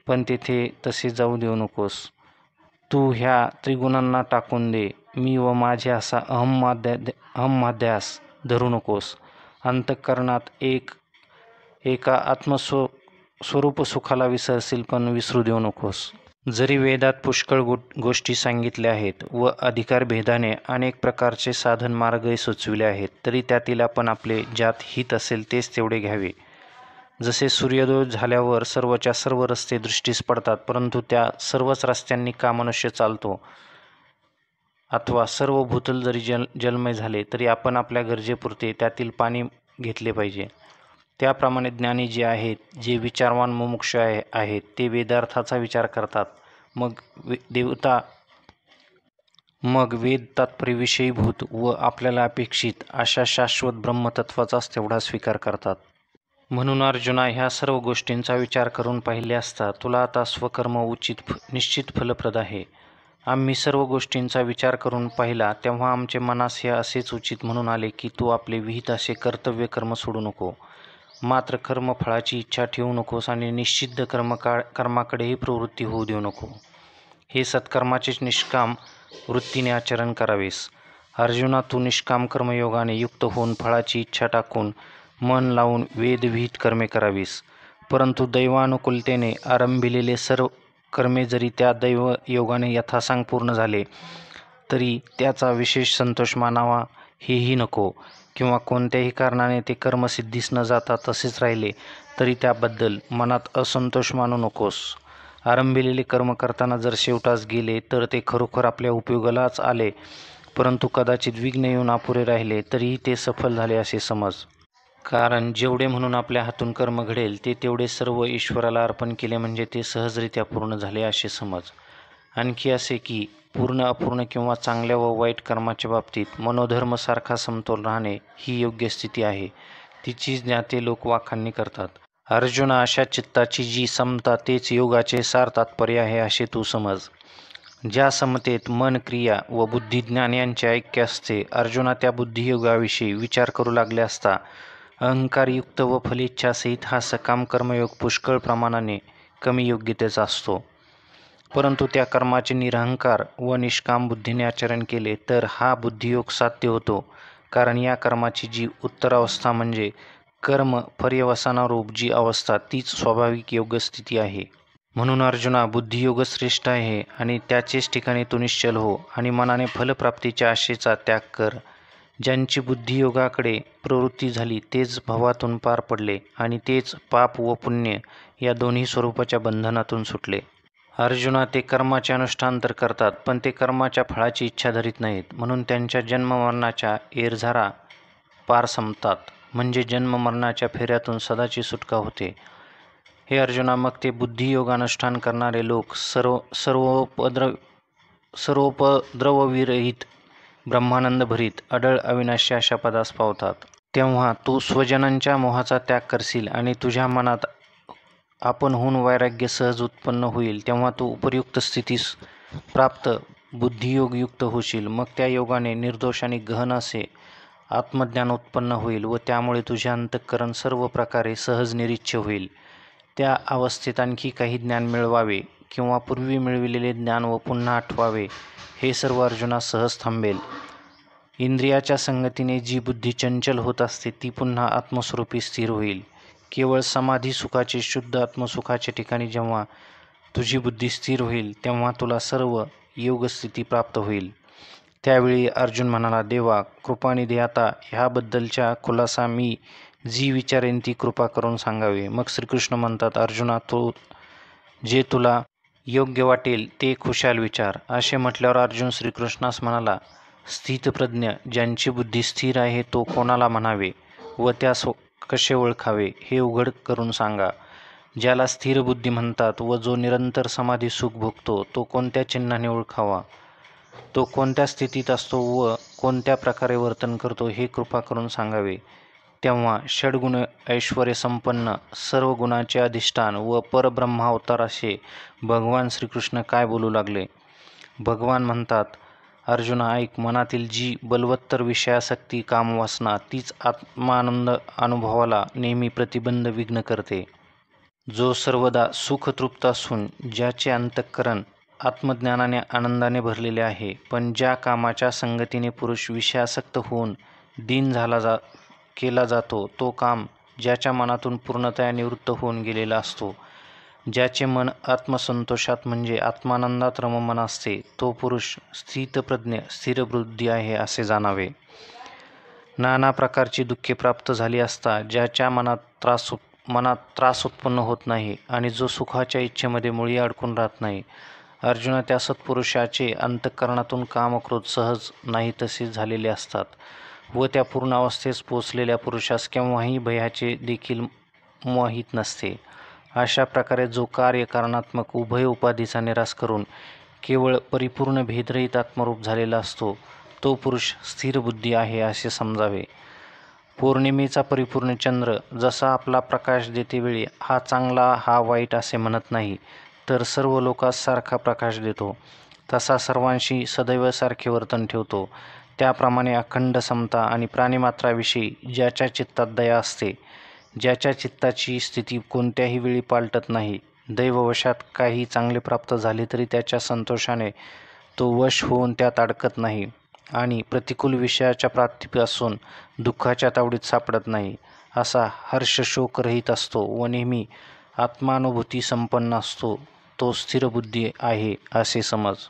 पण तेथे तसे जाऊ देऊ नकोस. तू ह्या त्रिगुणांना टाकून दे. मी व माझे असा अहंमाध्यास धरू नकोस. अंतःकरणात एका आत्मस्वरूप सुखाला विसरशील, पण विसरू देऊ नकोस. जरी वेदात पुष्कळ गोष्टी सांगितल्या आहेत व अधिकार भेदाने अनेक प्रकारचे साधन मार्गही सुचविले आहेत, तरी त्यातील आपण आपले ज्यात हित असेल तेच तेवढे घ्यावे. जसे सूर्योदय झाल्यावर सर्वच्या सर्व रस्ते दृष्टीस पडतात, परंतु त्या सर्वच रस्त्यांनी का मनुष्य चालतो, अथवा सर्व भूतल जरी जलमय झाले तरी आपण आपल्या गरजेपुरते त्यातील पाणी घेतले पाहिजे. त्याप्रमाणे ज्ञानी जे आहेत, जे विचारवान मुमुक्ष आहेत, ते वेदार्थाचा विचार करतात. मग वेद तात्पर्यविषयीभूत व आपल्याला अपेक्षित अशा शाश्वत ब्रह्मतत्वाचाच तेवढा स्वीकार करतात. म्हणून अर्जुना, ह्या सर्व गोष्टींचा विचार करून पाहिले असता तुला आता स्वकर्म निश्चित फलप्रद आहे. आम्ही सर्व गोष्टींचा विचार करून पाहिला तेव्हा आमचे मनास हे असेच उचित म्हणून आले की तू आपले विहित असे कर्तव्य कर्म सोडू नको, मात्र कर्मफळाची इच्छा ठेवू नकोस आणि निश्चिद्ध कर्माकडेही प्रवृत्ती होऊ देऊ नको. हे सत्कर्माचेच निष्काम वृत्तीने आचरण करावेस. अर्जुना, तू निष्काम कर्मयोगाने युक्त होऊन फळाची इच्छा टाकून मन लावून वेदविहित कर्मे करावीस. परंतु दैवानुकूलतेने आरंभिलेले सर्व कर्मे जरी त्या दैवयोगाने यथासांग पूर्ण झाले तरी त्याचा विशेष संतोष मानावा हेही नको, किंवा कोणत्याही कारणाने ते कर्म सिद्धीस न जाता तसेच राहिले तरी त्याबद्दल मनात असंतोष मानू नकोस. आरंभिलेले कर्म करताना जर शेवटास गेले तर ते खरोखर आपल्या उपयोगालाच आले, परंतु कदाचित विघ्न येऊन अपुरे राहिले तरीही ते सफल झाले असे समज. कारण जेवढे म्हणून आपल्या हातून कर्म घडेल ते तेवढे सर्व ईश्वराला अर्पण केले म्हणजे ते सहजरित्या पूर्ण झाले असे समज. आणखी असे की पूर्ण अपूर्ण किंवा चांगल्या व वाईट कर्माच्या बाबतीत मनोधर्म सारखा समतोल राहणे ही योग्य स्थिती आहे. तिची ज्ञाते लोक वाखाणणी करतात. अर्जुना, अशा चित्ताची जी समता तेच योगाचे सार तात्पर्य आहे असे तू समज. ज्या समतेत मन, क्रिया व बुद्धिज्ञान यांचे ऐक्य असते, अर्जुना, त्या बुद्धियोगाविषयी विचार करू लागले असता अहंकारयुक्त व फलेच्छासहित हा सकाम कर्मयोग पुष्कळ प्रमाणाने कमी योग्यतेचा असतो. परंतु त्या कर्माचे निरहंकार व निष्काम बुद्धीने आचरण केले तर हा बुद्धियोग साध्य होतो. कारण या कर्माची जी उत्तरावस्था म्हणजे कर्म पर्यवसानारूप जी अवस्था तीच स्वाभाविक योगस्थिती आहे. म्हणून अर्जुना, बुद्धियोग श्रेष्ठ आहे आणि त्याचेच ठिकाणी तू निश्चल हो आणि मनाने फलप्राप्तीच्या आशेचा त्याग कर. ज्यांची बुद्धियोगाकडे प्रवृत्ती झाली तेच भवातून पार पडले आणि तेच पाप व पुण्य या दोन्ही स्वरूपाच्या बंधनातून सुटले. अर्जुना, ते कर्माचे अनुष्ठान तर करतात, पण ते कर्माच्या फळाची इच्छा धरीत नाहीत. म्हणून त्यांच्या जन्ममरणाच्या एरझारा पार संपतात, म्हणजे जन्ममरणाच्या फेऱ्यातून सदाची सुटका होते. हे अर्जुना, मग ते बुद्धियोगानुष्ठान करणारे लोक सर्वोपद्रवविरहित ब्रह्मानंद भरीत अडळ अविनाशी अशा पदास पावतात. तेव्हा तू स्वजनांच्या मोहाचा त्याग करशील आणि तुझ्या मनात आपणहून वैराग्य सहज उत्पन्न होईल. तेव्हा तू उपर्युक्त स्थितीस प्राप्त बुद्धियोगयुक्त होशील. मग त्या योगाने निर्दोष आणि गहन असे आत्मज्ञान उत्पन्न होईल व त्यामुळे तुझे अंतःकरण सर्व प्रकारे सहज निरीच्छ होईल. त्या अवस्थेत आणखी काही ज्ञान मिळवावे किंवा पूर्वी मिळविलेले ज्ञान व पुन्हा आठवावे हे सर्व अर्जुना सहज थांबेल. इंद्रियाच्या संगतीने जी बुद्धी चंचल होत असते ती पुन्हा आत्मस्वरूपी स्थिर होईल. केवळ समाधी सुखाचे शुद्ध आत्मसुखाच्या ठिकाणी जेव्हा तुझी बुद्धी स्थिर होईल तेव्हा तुला सर्व योगस्थिती प्राप्त होईल. त्यावेळी अर्जुन म्हणाला, देवा कृपानिधी, आता ह्याबद्दलच्या खुलासा मी जी विचारेन ती कृपा करून सांगावे. मग श्रीकृष्ण म्हणतात, अर्जुना, जे तुला योग्य वाटेल ते खुशाल विचार. असे म्हटल्यावर अर्जुन श्रीकृष्णास म्हणाला, स्थितप्रज्ञ ज्यांची बुद्धी स्थिर आहे तो कोणाला म्हणावे व त्यास कसे ओळखावे हे उघड करून सांगा. ज्याला स्थिर बुद्धी म्हणतात व जो निरंतर समाधी सुख भोगतो तो कोणत्या चिन्हाने ओळखावा, तो कोणत्या स्थितीत असतो व कोणत्या प्रकारे वर्तन करतो हे कृपा करून सांगावे. तेव्हा षड्गुण ऐश्वर्य संपन्न सर्व गुणाचे अधिष्ठान व परब्रह्मावतार असे भगवान श्रीकृष्ण काय बोलू लागले. भगवान म्हणतात, अर्जुना ऐक, मनातील जी बलवत्तर विषयासक्ती कामवासना तीच आत्मानंद अनुभवाला नेहमी प्रतिबंध विघ्न करते. जो सर्वदा सुखतृप्त असून ज्याचे अंतःकरण आत्मज्ञानाने आनंदाने भरलेले आहे, पण ज्या कामाच्या संगतीने पुरुष विषयासक्त होऊन दीन केला जातो, तो काम ज्याच्या मनातून पूर्णतया निवृत्त होऊन गेलेला असतो, ज्याचे मन आत्मसंतोषात म्हणजे आत्मानंदात रममाण असते, तो पुरुष स्थितप्रज्ञ स्थिरबुद्धी आहे असे जाणावे. नाना प्रकारची दुःखे प्राप्त झाली असता ज्याच्या मनात त्रास उत्पन्न होत नाही आणि जो सुखाच्या इच्छेमध्ये मुळी अडकून राहत नाही, अर्जुना, त्या सत्पुरुषाचे अंतःकरणातून कामक्रोध सहज नाही तसे झालेले असतात व त्या पूर्ण अवस्थेस पोचलेल्या पुरुषास केव्हाही भयाचे देखील मोहित नसते. अशा प्रकारे जो कार्यकारणात्मक उभय उपाधीचा निराश करून केवळ परिपूर्ण भेदरहित आत्मरूप झालेला असतो, तो पुरुष स्थिर बुद्धी आहे असे समजावे. पौर्णिमेचा परिपूर्ण चंद्र जसा आपला प्रकाश देतेवेळी हा चांगला हा वाईट असे म्हणत नाही, तर सर्व लोकांस सारखा प्रकाश देतो, तसा सर्वांशी सदैव सारखे वर्तन ठेवतो. त्याप्रमाणे अखंड समता आणि प्राणिमात्राविषयी ज्याच्या चित्तात दया असते, ज्याच्या चित्ताची स्थिती कोणत्याही वेळी पालटत नाही, दैववशात काही चांगले प्राप्त झाले तरी त्याच्या संतोषाने तो वश होऊन त्यात अडकत नाही आणि प्रतिकूल विषयाच्या प्राप्तीपासून दुःखाच्या तावडीत सापडत नाही, असा हर्षशोकरहित असतो व नेहमी आत्मानुभूती संपन्न असतो, तो स्थिरबुद्धी आहे असे समज.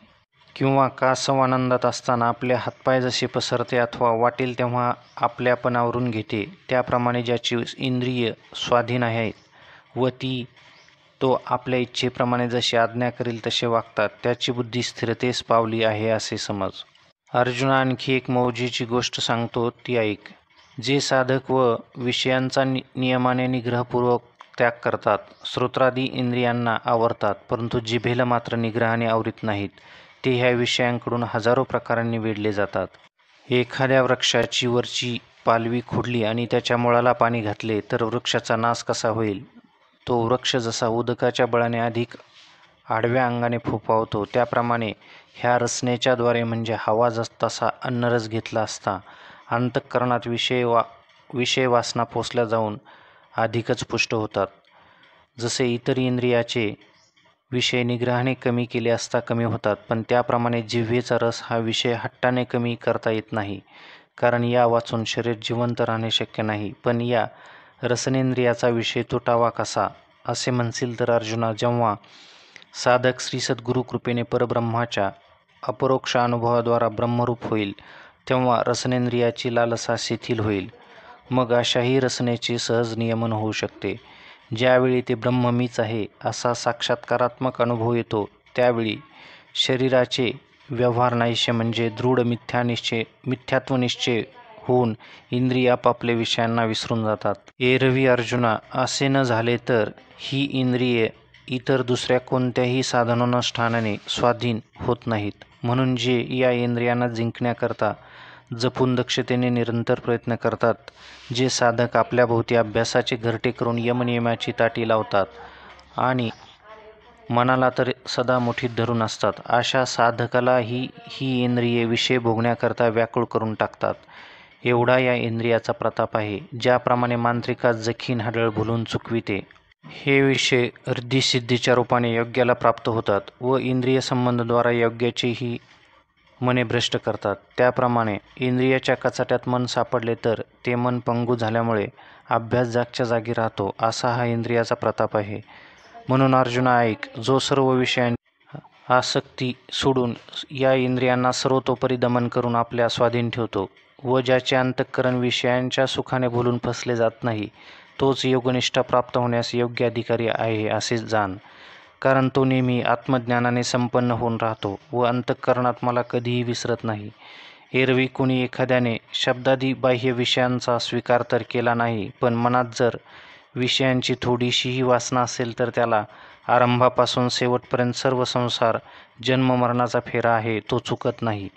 किंवा कासव आनंदात असताना आपले हातपाय जसे पसरते अथवा वाटेल तेव्हा आपल्यापण आवरून घेते, त्याप्रमाणे ज्याची इंद्रिय स्वाधीन आहेत व तो आपल्या इच्छेप्रमाणे जशी आज्ञा करेल तसे वागतात, त्याची बुद्धी स्थिरतेस पावली आहे असे समज. अर्जुना, आणखी एक मौजेची गोष्ट सांगतो ती ऐक. जे साधक व विषयांचा नियमाने निग्रहपूर्वक त्याग करतात, श्रोत्रादी इंद्रियांना आवरतात, परंतु जिभेला मात्र निग्रहाने आवरीत नाहीत, ते ह्या विषयांकडून हजारो प्रकारांनी वेढले जातात. एखाद्या वृक्षाची वरची पालवी खोडली आणि त्याच्या मुळाला पाणी घातले तर वृक्षाचा नाश कसा होईल? तो वृक्ष जसा उदकाच्या बळाने अधिक आडव्या अंगाने फोफावतो, त्याप्रमाणे ह्या रचनेच्या द्वारे म्हणजे हवा तसा अन्नरस घेतला असता अंतःकरणात विषय वासना पोचल्या जाऊन अधिकच पुष्ट होतात. जसे इतर इंद्रियाचे विषय निग्रहाने कमी केले असता कमी होतात, पण त्याप्रमाणे जिव्हेचा रस हा विषय हट्टाने कमी करता येत नाही, कारण या वाचून शरीर जिवंत राहणे शक्य नाही. पण या रसनेंद्रियाचा विषय तुटावा कसा असे म्हणशील तर अर्जुना, जेव्हा साधक श्री सद्गुरु कृपेने परब्रह्माच्या अपरोक्ष अनुभवाद्वारा ब्रह्मरूप होईल तेव्हा रसनेंद्रियाची लालसा शिथिल होईल. मग अशाही रसनेचे सहज नियमन होऊ शकते. ज्यावेळी ते ब्रह्म मीच आहे असा साक्षात्कारात्मक अनुभव येतो, त्यावेळी शरीराचे व्यवहार नाहीसे म्हणजे दृढ मिथ्यात्वनिश्चय होऊन इंद्रिय आपापल्या विषयांना विसरून जातात. एरवी अर्जुना, असे न झाले तर ही इंद्रिये इतर दुसऱ्या कोणत्याही साधनानुष्ठानाने स्वाधीन होत नाहीत. म्हणून जे या इंद्रियांना जिंकण्याकरता जपून दक्षतेने निरंतर प्रयत्न करतात, जे साधक आपल्याभोवती अभ्यासाचे घरटे करून यमनियमाची ताटी लावतात आणि मनाला तर सदा मुठीत धरून असतात, अशा साधकाला ही इंद्रिये विषय भोगण्याकरता व्याकुळ करून टाकतात. एवढा या इंद्रियाचा प्रताप आहे. ज्याप्रमाणे मांत्रिकास जखीन हाडळ भुलून चुकविते, हे विषय रिद्धिसिद्धीच्या रूपाने योग्याला प्राप्त होतात व इंद्रिय संबंधद्वारा योग्याचेही मने भ्रष्ट करतात. त्याप्रमाणे इंद्रियाच्या कचाट्यात मन सापडले तर ते मन पंगू झाल्यामुळे अभ्यास जागच्या जागी राहतो, असा हा इंद्रियाचा प्रताप आहे. म्हणून अर्जुना ऐक, जो सर्व विषयांची आसक्ती सोडून या इंद्रियांना सर्वतोपरी दमन करून आपल्या स्वाधीन ठेवतो व ज्याचे अंतःकरण विषयांच्या सुखाने भुलून फसले जात नाही, तोच योगनिष्ठा प्राप्त होण्यास योग्य अधिकारी आहे असे जाण. कारण तो नेहमी आत्मज्ञानाने संपन्न होऊन राहतो व अंतःकरणात मला कधीही विसरत नाही. एरवी कोणी एखाद्याने शब्दादी बाह्य विषयांचा स्वीकार तर केला नाही, पण मनात जर विषयांची थोडीशीही वासना असेल तर त्याला आरंभापासून शेवटपर्यंत सर्व संसार जन्ममरणाचा फेरा आहे, तो चुकत नाही.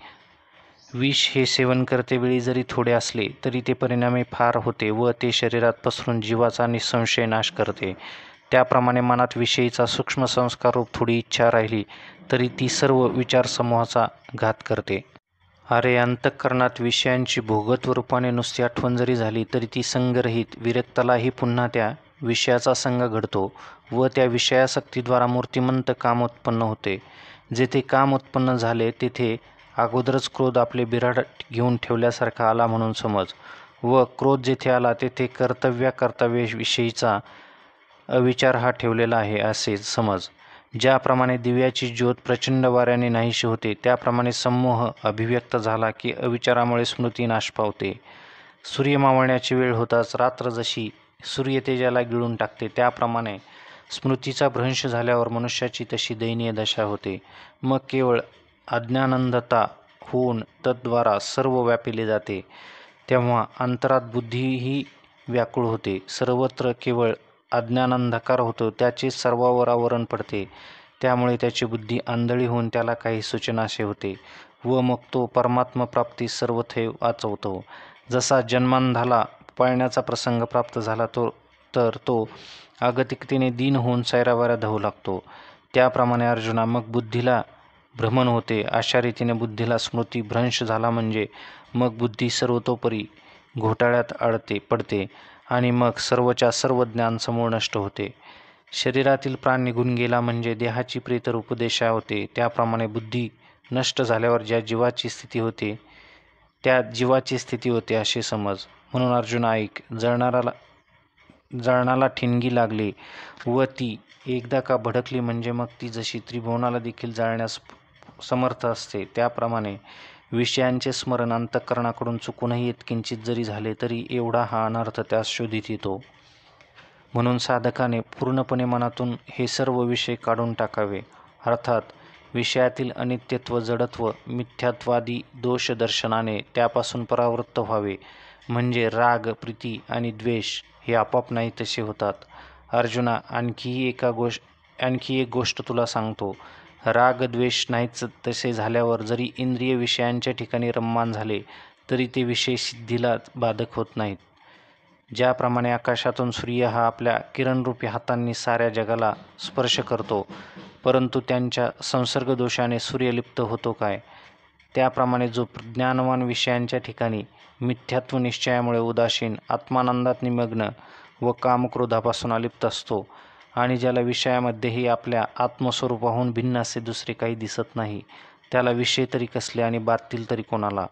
विष हे सेवन करतेवेळी जरी थोडे असले तरी ते परिणामी फार होते व ते शरीरात पसरून जीवाचा निसंशय नाश करते. त्याप्रमाणे मनात विषयीचा सूक्ष्म संस्काररूप थोडी इच्छा राहिली तरी ती सर्व विचारसमूहाचा घात करते. अरे, अंतःकरणात विषयांची भोगत्व रूपाने नुसती आठवण जरी झाली तरी ती संगरहित विरक्तालाही पुन्हा त्या विषयाचा संग घडतो व त्या विषयासक्तीद्वारा मूर्तिमंत काम उत्पन्न होते. जेथे काम उत्पन्न झाले तेथे अगोदरच क्रोध आपले बिऱ्हाड घेऊन ठेवल्यासारखा आला म्हणून समज, व क्रोध जेथे आला तेथे कर्तव्याविषयीचा अविचार हा ठेवलेला आहे असे समज. ज्याप्रमाणे दिव्याची ज्योत प्रचंड वाऱ्याने नाहीशी होते, त्याप्रमाणे संमोह अभिव्यक्त झाला की अविचारामुळे स्मृती नाश पावते. सूर्य मावळण्याची वेळ होताच रात्र जशी सूर्यतेजाला गिळून टाकते, त्याप्रमाणे स्मृतीचा भ्रंश झाल्यावर मनुष्याची तशी दयनीय दशा होते. मग केवळ अज्ञानंधता होऊन तद्वारा सर्व व्यापिले जाते. तेव्हा अंतरात बुद्धीही व्याकुळ होते. सर्वत्र केवळ अज्ञानांधकार होतो, त्याचे सर्वावर आवरण पडते. त्यामुळे त्याची बुद्धी आंधळी होऊन त्याला काही सूचनाशे होते व मग तो परमात्मप्राप्तीस सर्वथैव वाचवतो. जसा जन्मांधाला पाळण्याचा प्रसंग प्राप्त झाला तर तो अगतिकतेने दीन होऊन सैरावैरा धावू लागतो. त्याप्रमाणे अर्जुना, मग बुद्धीला भ्रमण होते. अशा रीतीने बुद्धीला स्मृती भ्रंश झाला म्हणजे मग बुद्धी सर्वतोपरी घोटाळ्यात पडते आणि मग सर्वच्या सर्व ज्ञान समूळ नष्ट होते. शरीरातील प्राण निघून गेला म्हणजे देहाची प्रेतर उपदेशा होते. त्याप्रमाणे बुद्धी नष्ट झाल्यावर ज्या जीवाची स्थिती होते त्या जीवाची स्थिती होते असे समज. म्हणून अर्जुना ऐक, जळणाला ठिणगी लागली व ती एकदा का भडकली म्हणजे मग ती जशी त्रिभुवनाला देखील जाळण्यास समर्थ असते, त्याप्रमाणे विषयांचे स्मरण अंतःकरणाकडून चुकूनही यत्किंचित जरी झाले तरी एवढा हा अनर्थ त्यास शोधित येतो. म्हणून साधकाने पूर्णपणे मनातून हे सर्व विषय काढून टाकावे. अर्थात विषयातील अनित्यत्व, जडत्व, मिथ्यात्वादी दोष दर्शनाने त्यापासून परावृत्त व्हावे. म्हणजे राग, प्रीती आणि द्वेष हे आपोआप नाही तसे होतात. अर्जुना, आणखी एक गोष्ट तुला सांगतो. राग द्वेष नाहीच तसे झाल्यावर जरी इंद्रिय विषयांच्या ठिकाणी रममाण झाले तरी ते विषय सिद्धीला बाधक होत नाहीत. ज्याप्रमाणे आकाशातून सूर्य हा आपल्या किरणरूपी हातांनी साऱ्या जगाला स्पर्श करतो, परंतु त्यांच्या संसर्गदोषाने सूर्य लिप्त होतो काय, त्याप्रमाणे जो ज्ञानवान विषयांच्या ठिकाणी मिथ्यात्व निश्चयामुळे उदासीन, आत्मानंदात निमग्न व कामक्रोधापासून अलिप्त असतो आणि ज्याला विषयामध्येही आपल्या आत्मस्वरूपाहून भिन्न असे दुसरे काही दिसत नाही, त्याला विषय तरी कसले आणि बातील तरी कोणाला.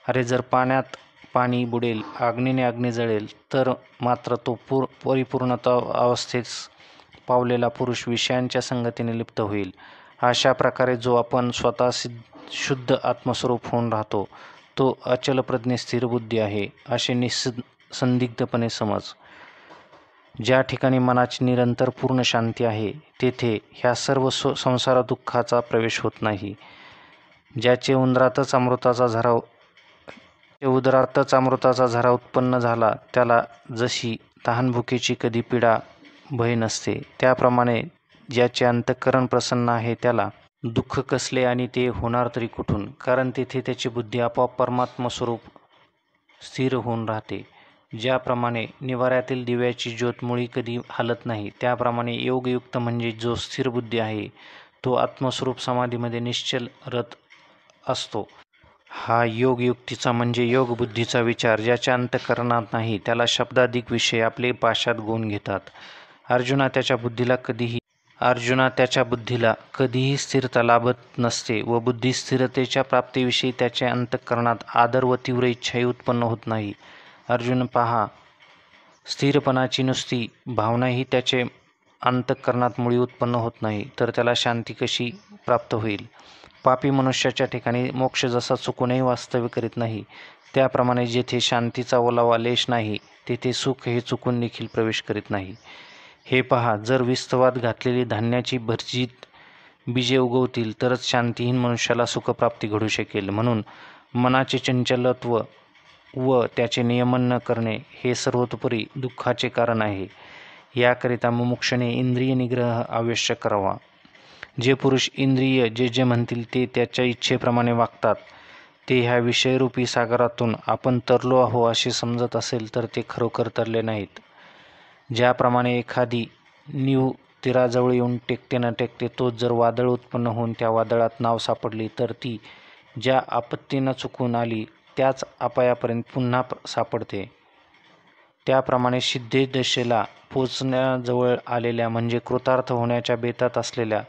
अरे, जर पाण्यात पाणी बुडेल, अग्नीने अग्नी जळेल, तर मात्र तो परिपूर्णता अवस्थेस पावलेला पुरुष विषयांच्या संगतीने लिप्त होईल. अशा प्रकारे जो आपण स्वतः शुद्ध आत्मस्वरूप होऊन राहतो तो अचल प्रज्ञे स्थिर बुद्धी आहे असे संदिग्धपणे समज. ज्या ठिकाणी मनाची निरंतर पूर्ण शांती आहे तेथे ह्या सर्व संसार दुःखाचा प्रवेश होत नाही. ज्याचे उदरातच अमृताचा झरा उत्पन्न झाला त्याला जशी तहानभुकेची कधी पीडा भय नसते, त्याप्रमाणे ज्याचे अंतःकरण प्रसन्न आहे त्याला दुःख कसले आणि ते होणार तरी कुठून, कारण तेथे त्याची बुद्धी आपोआप परमात्मस्वरूप स्थिर होऊन राहते. ज्याप्रमाणे निवाऱ्यातील दिव्याची ज्योत मुळी कधी हलत नाही, त्याप्रमाणे योगयुक्त म्हणजे जो स्थिर बुद्धी आहे तो आत्मस्वरूप समाधीमध्ये निश्चल रत असतो. हा योगयुक्तीचा म्हणजे योगबुद्धीचा विचार ज्याच्या अंतःकरणात नाही त्याला शब्दाधिक विषय आपले पाशात गोवून घेतात. अर्जुना, त्याच्या बुद्धीला कधीही अर्जुना, त्याच्या बुद्धीला कधीही स्थिरता लाभत नसते व बुद्धी स्थिरतेच्या प्राप्तीविषयी त्याच्या अंतःकरणात आदर व तीव्र इच्छाही उत्पन्न होत नाही. अर्जुन पहा, स्थिरपणाची नुसती भावनाही त्याचे अंतःकरणात मुळी उत्पन्न होत नाही, तर त्याला शांती कशी प्राप्त होईल? पापी मनुष्याच्या ठिकाणी मोक्ष जसा चुकूनही वास्तव्य करीत नाही, त्याप्रमाणे जेथे शांतीचा ओलावा लेश नाही, तेथे सुख हे चुकून देखील प्रवेश करीत नाही. हे पहा, जर विस्तवात घातलेली धान्याची भरजीत बीजे उगवतील तरच शांतीहीन मनुष्याला सुखप्राप्ती घडू शकेल. म्हणून मनाचे चंचलत्व व त्याचे नियमन न करणे हे सर्वतोपरी दुःखाचे कारण आहे. याकरिता मुमुक्षाने इंद्रिय निग्रह आवश्यक करावा. जे पुरुष इंद्रिय जे म्हणतील ते त्याच्या इच्छेप्रमाणे वागतात, ते ह्या विषयरूपी सागरातून आपण तरलो आहो असे समजत असेल तर ते खरोखर तरले नाहीत. ज्याप्रमाणे एखादी नीव तीराजवळ येऊन टेकते न टेकते तोच जर वादळ उत्पन्न होऊन त्या वादळात नाव सापडली तर ती ज्या आपत्तीनं चुकून आली त्याच अपायापर्यंत पुन्हा सापडते. त्याप्रमाणे सिद्धेदशेला पोचण्याजवळ आलेल्या म्हणजे कृतार्थ होण्याच्या बेतात असलेल्या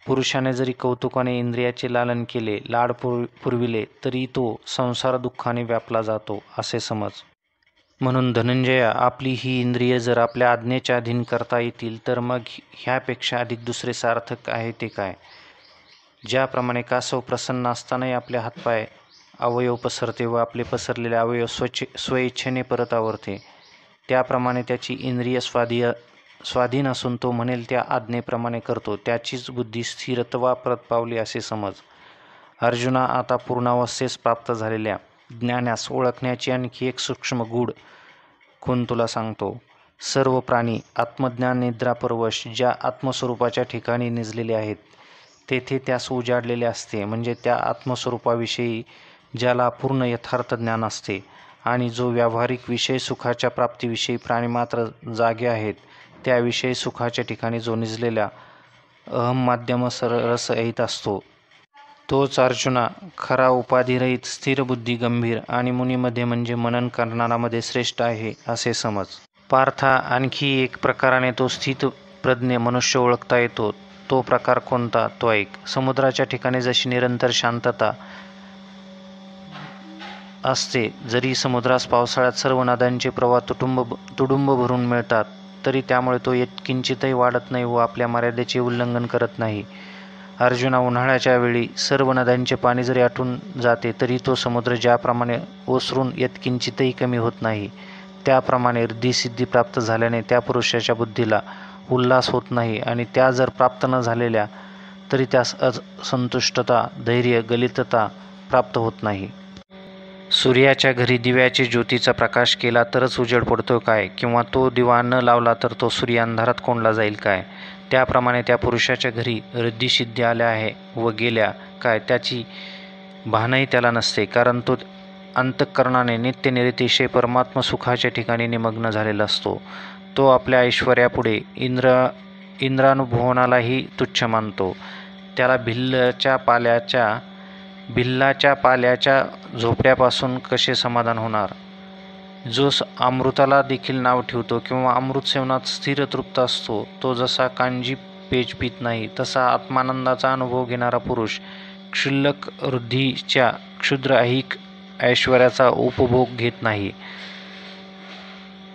पुरुषाने जरी कौतुकाने इंद्रियाचे लालन केले, लाड पुरविले, तरी तो संसार दुःखाने व्यापला जातो असे समज. म्हणून धनंजया, आपली ही इंद्रिय जर आपल्या आज्ञेच्या अधीन करता येतील तर मग ह्यापेक्षा अधिक दुसरे सार्थक आहे ते काय? ज्याप्रमाणे कासव प्रसन्न असतानाही आपले हातपाय अवयव पसरते व आपले पसरलेले अवयव स्वइच्छेने परत आवरते, त्याप्रमाणे त्याची इंद्रिय स्वाधीन असून तो म्हणेल त्या आज्ञेप्रमाणे करतो, त्याचीच बुद्धी स्थिरत्वा परत पावली असे समज. अर्जुना, आता पूर्णावस्थेस प्राप्त झालेल्या ज्ञानास ओळखण्याची आणखी एक सूक्ष्म गूढ खूण तुला सांगतो. सर्व प्राणी आत्मज्ञान निद्रापरवश ज्या आत्मस्वरूपाच्या ठिकाणी निजलेले आहेत, तेथे त्यास उजाडलेले असते. म्हणजे त्या आत्मस्वरूपाविषयी ज्याला पूर्ण यथार्थ ज्ञान असते आणि जो व्यावहारिक विषय सुखाच्या प्राप्तीविषयी प्राणी मात्र जागे आहेत, त्याविषयी सुखाच्या ठिकाणी जो निजलेला अहम माध्यम रसरहित असतो, तोच अर्जुना खरा उपाधिरहित स्थिर बुद्धी गंभीर आणि मुनीमध्ये म्हणजे मनन करणारामध्ये श्रेष्ठ आहे असे समज. पार्था, आणखी एक प्रकाराने तो स्थित प्रज्ञ मनुष्य ओळखता येतो. तो प्रकार कोणता तो ऐक. समुद्राच्या ठिकाणी जशी निरंतर शांतता असते, जरी समुद्रास पावसाळ्यात सर्व नद्यांचे प्रवाह तुडुंब भरून मिळतात, तरी त्यामुळे तो किंचितही वाढत नाही व आपल्या मर्यादेचे उल्लंघन करत नाही. अर्जुना, उन्हाळ्याच्या वेळी सर्व नद्यांचे पाणी जरी आटून जाते तरी तो समुद्र ज्याप्रमाणे ओसरून यत्किंचितही कमी होत नाही, त्याप्रमाणे रिद्धिसिद्धी प्राप्त झाल्याने त्या पुरुषाच्या बुद्धीला उल्हास होत नाही आणि त्या जर प्राप्त न झालेल्या तरी त्यास असंतुष्टता, धैर्य, गलितता प्राप्त होत नाही. सूर्याच्या घरी दिव्याचे ज्योतीचा प्रकाश केला तरच उजेड पडतो काय? किंवा तो दिवा न लावला तर तो सूर्य अंधारात कोंडला जाईल काय? त्याप्रमाणे त्या पुरुषाच्या घरी रिद्धिसिद्धी आल्या आहे व गेल्या काय त्याची भानही त्याला नसते, कारण तो अंतःकरणाने नित्यनिरतिशय परमात्म सुखाच्या ठिकाणी निमग्न झालेला असतो. तो आपल्या ऐश्वर्यापुढे इंद्रानुभवनालाही तुच्छ मानतो. त्याला भिल्लाच्या पाल्याच्या झोपड्यापासून कसे समाधान होणार? जो अमृताला देखील नाव ठेवतो किंवा अमृत सेवनात स्थिर तृप्त असतो, तो जसा कांजी पेज पित नाही, तसा आत्मानंदाचा अनुभव घेणारा पुरुष क्षुल्लक वृद्धीच्या क्षुद्र ऐहिक ऐश्वर्याचा उपभोग घेत नाही.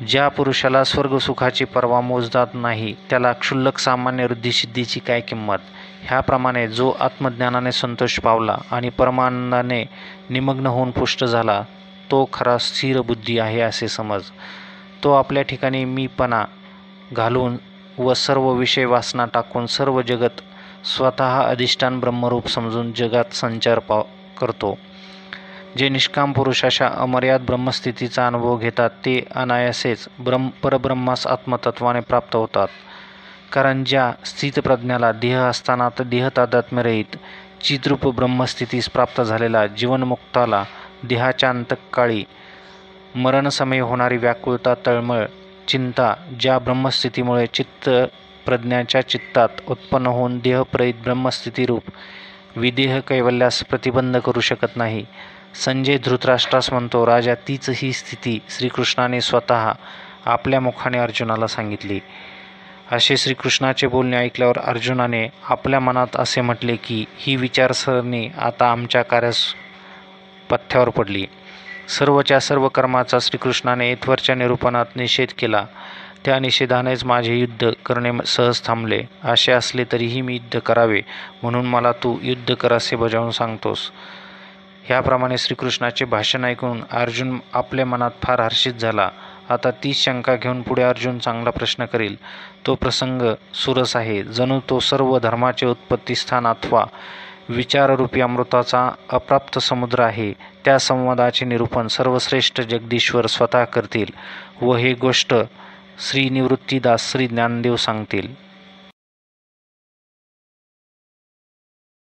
ज्या पुरुषाला स्वर्गसुखाची पर्वा मोजदात नाही, त्याला क्षुल्लक सामान्य वृद्धिसिद्धीची काय किंमत? ह्याप्रमाणे जो आत्मज्ञानाने संतोष पावला आणि परमानंदाने निमग्न होऊन पुष्ट झाला, तो खरा स्थिर बुद्धी आहे असे समज. तो आपल्या ठिकाणी मीपणा घालून व सर्व विषय वासना टाकून सर्व जगत स्वतः अधिष्ठान ब्रह्मरूप समजून जगात संचार करतो. जे निष्काम पुरुष अशा अमर्याद ब्रह्मस्थितीचा अनुभव घेतात ते अनायासेच परब्रह्मास आत्मतत्वाने प्राप्त होतात. कारण ज्या स्थितप्रज्ञाला देह असताना देह तादात्म्यरहित चिद्रूप ब्रह्मस्थितीस प्राप्त झालेला जीवनमुक्ताला देहाच्या अंतकाळी मरणसमयी होणारी व्याकुळता, तळमळ, चिंता ज्या ब्रह्मस्थितीमुळे प्रज्ञाच्या चित्तात उत्पन्न होऊन देहप्रहित ब्रह्मस्थितीरूप विदेह कैवल्यास प्रतिबंध करू शकत नाही. संजय धृतराष्ट्रास म्हणतो, राजा, तीच ही स्थिती श्रीकृष्णाने स्वतः आपल्या मुखाने अर्जुनाला सांगितली. असे श्रीकृष्णाचे बोलणे ऐकल्यावर अर्जुनाने आपल्या मनात असे म्हटले की ही विचारसरणी आता आमच्या कार्यास पथ्यावर पडली. सर्वच्या सर्व कर्माचा श्रीकृष्णाने येथवरच्या निरूपणात निषेध केला. त्या निषेधानेच माझे युद्ध करणे सहज थांबले. असे असले तरीही मी युद्ध करावे म्हणून मला तू युद्ध कर असे बजावून सांगतोस. ह्याप्रमाणे श्रीकृष्णाचे भाषण ऐकून अर्जुन आपल्या मनात फार हर्षित झाला. आता तीच शंका घेऊन पुढे अर्जुन चांगला प्रश्न करील. तो प्रसंग सुरस आहे. जणू तो सर्व धर्माचे उत्पत्तीस्थान अथवा विचाररूपी अमृताचा अप्राप्त समुद्र आहे. त्या संवादाचे निरूपण सर्वश्रेष्ठ जगदीश्वर स्वतः करतील व हे गोष्ट श्री निवृत्तीदास श्री ज्ञानदेव सांगतील.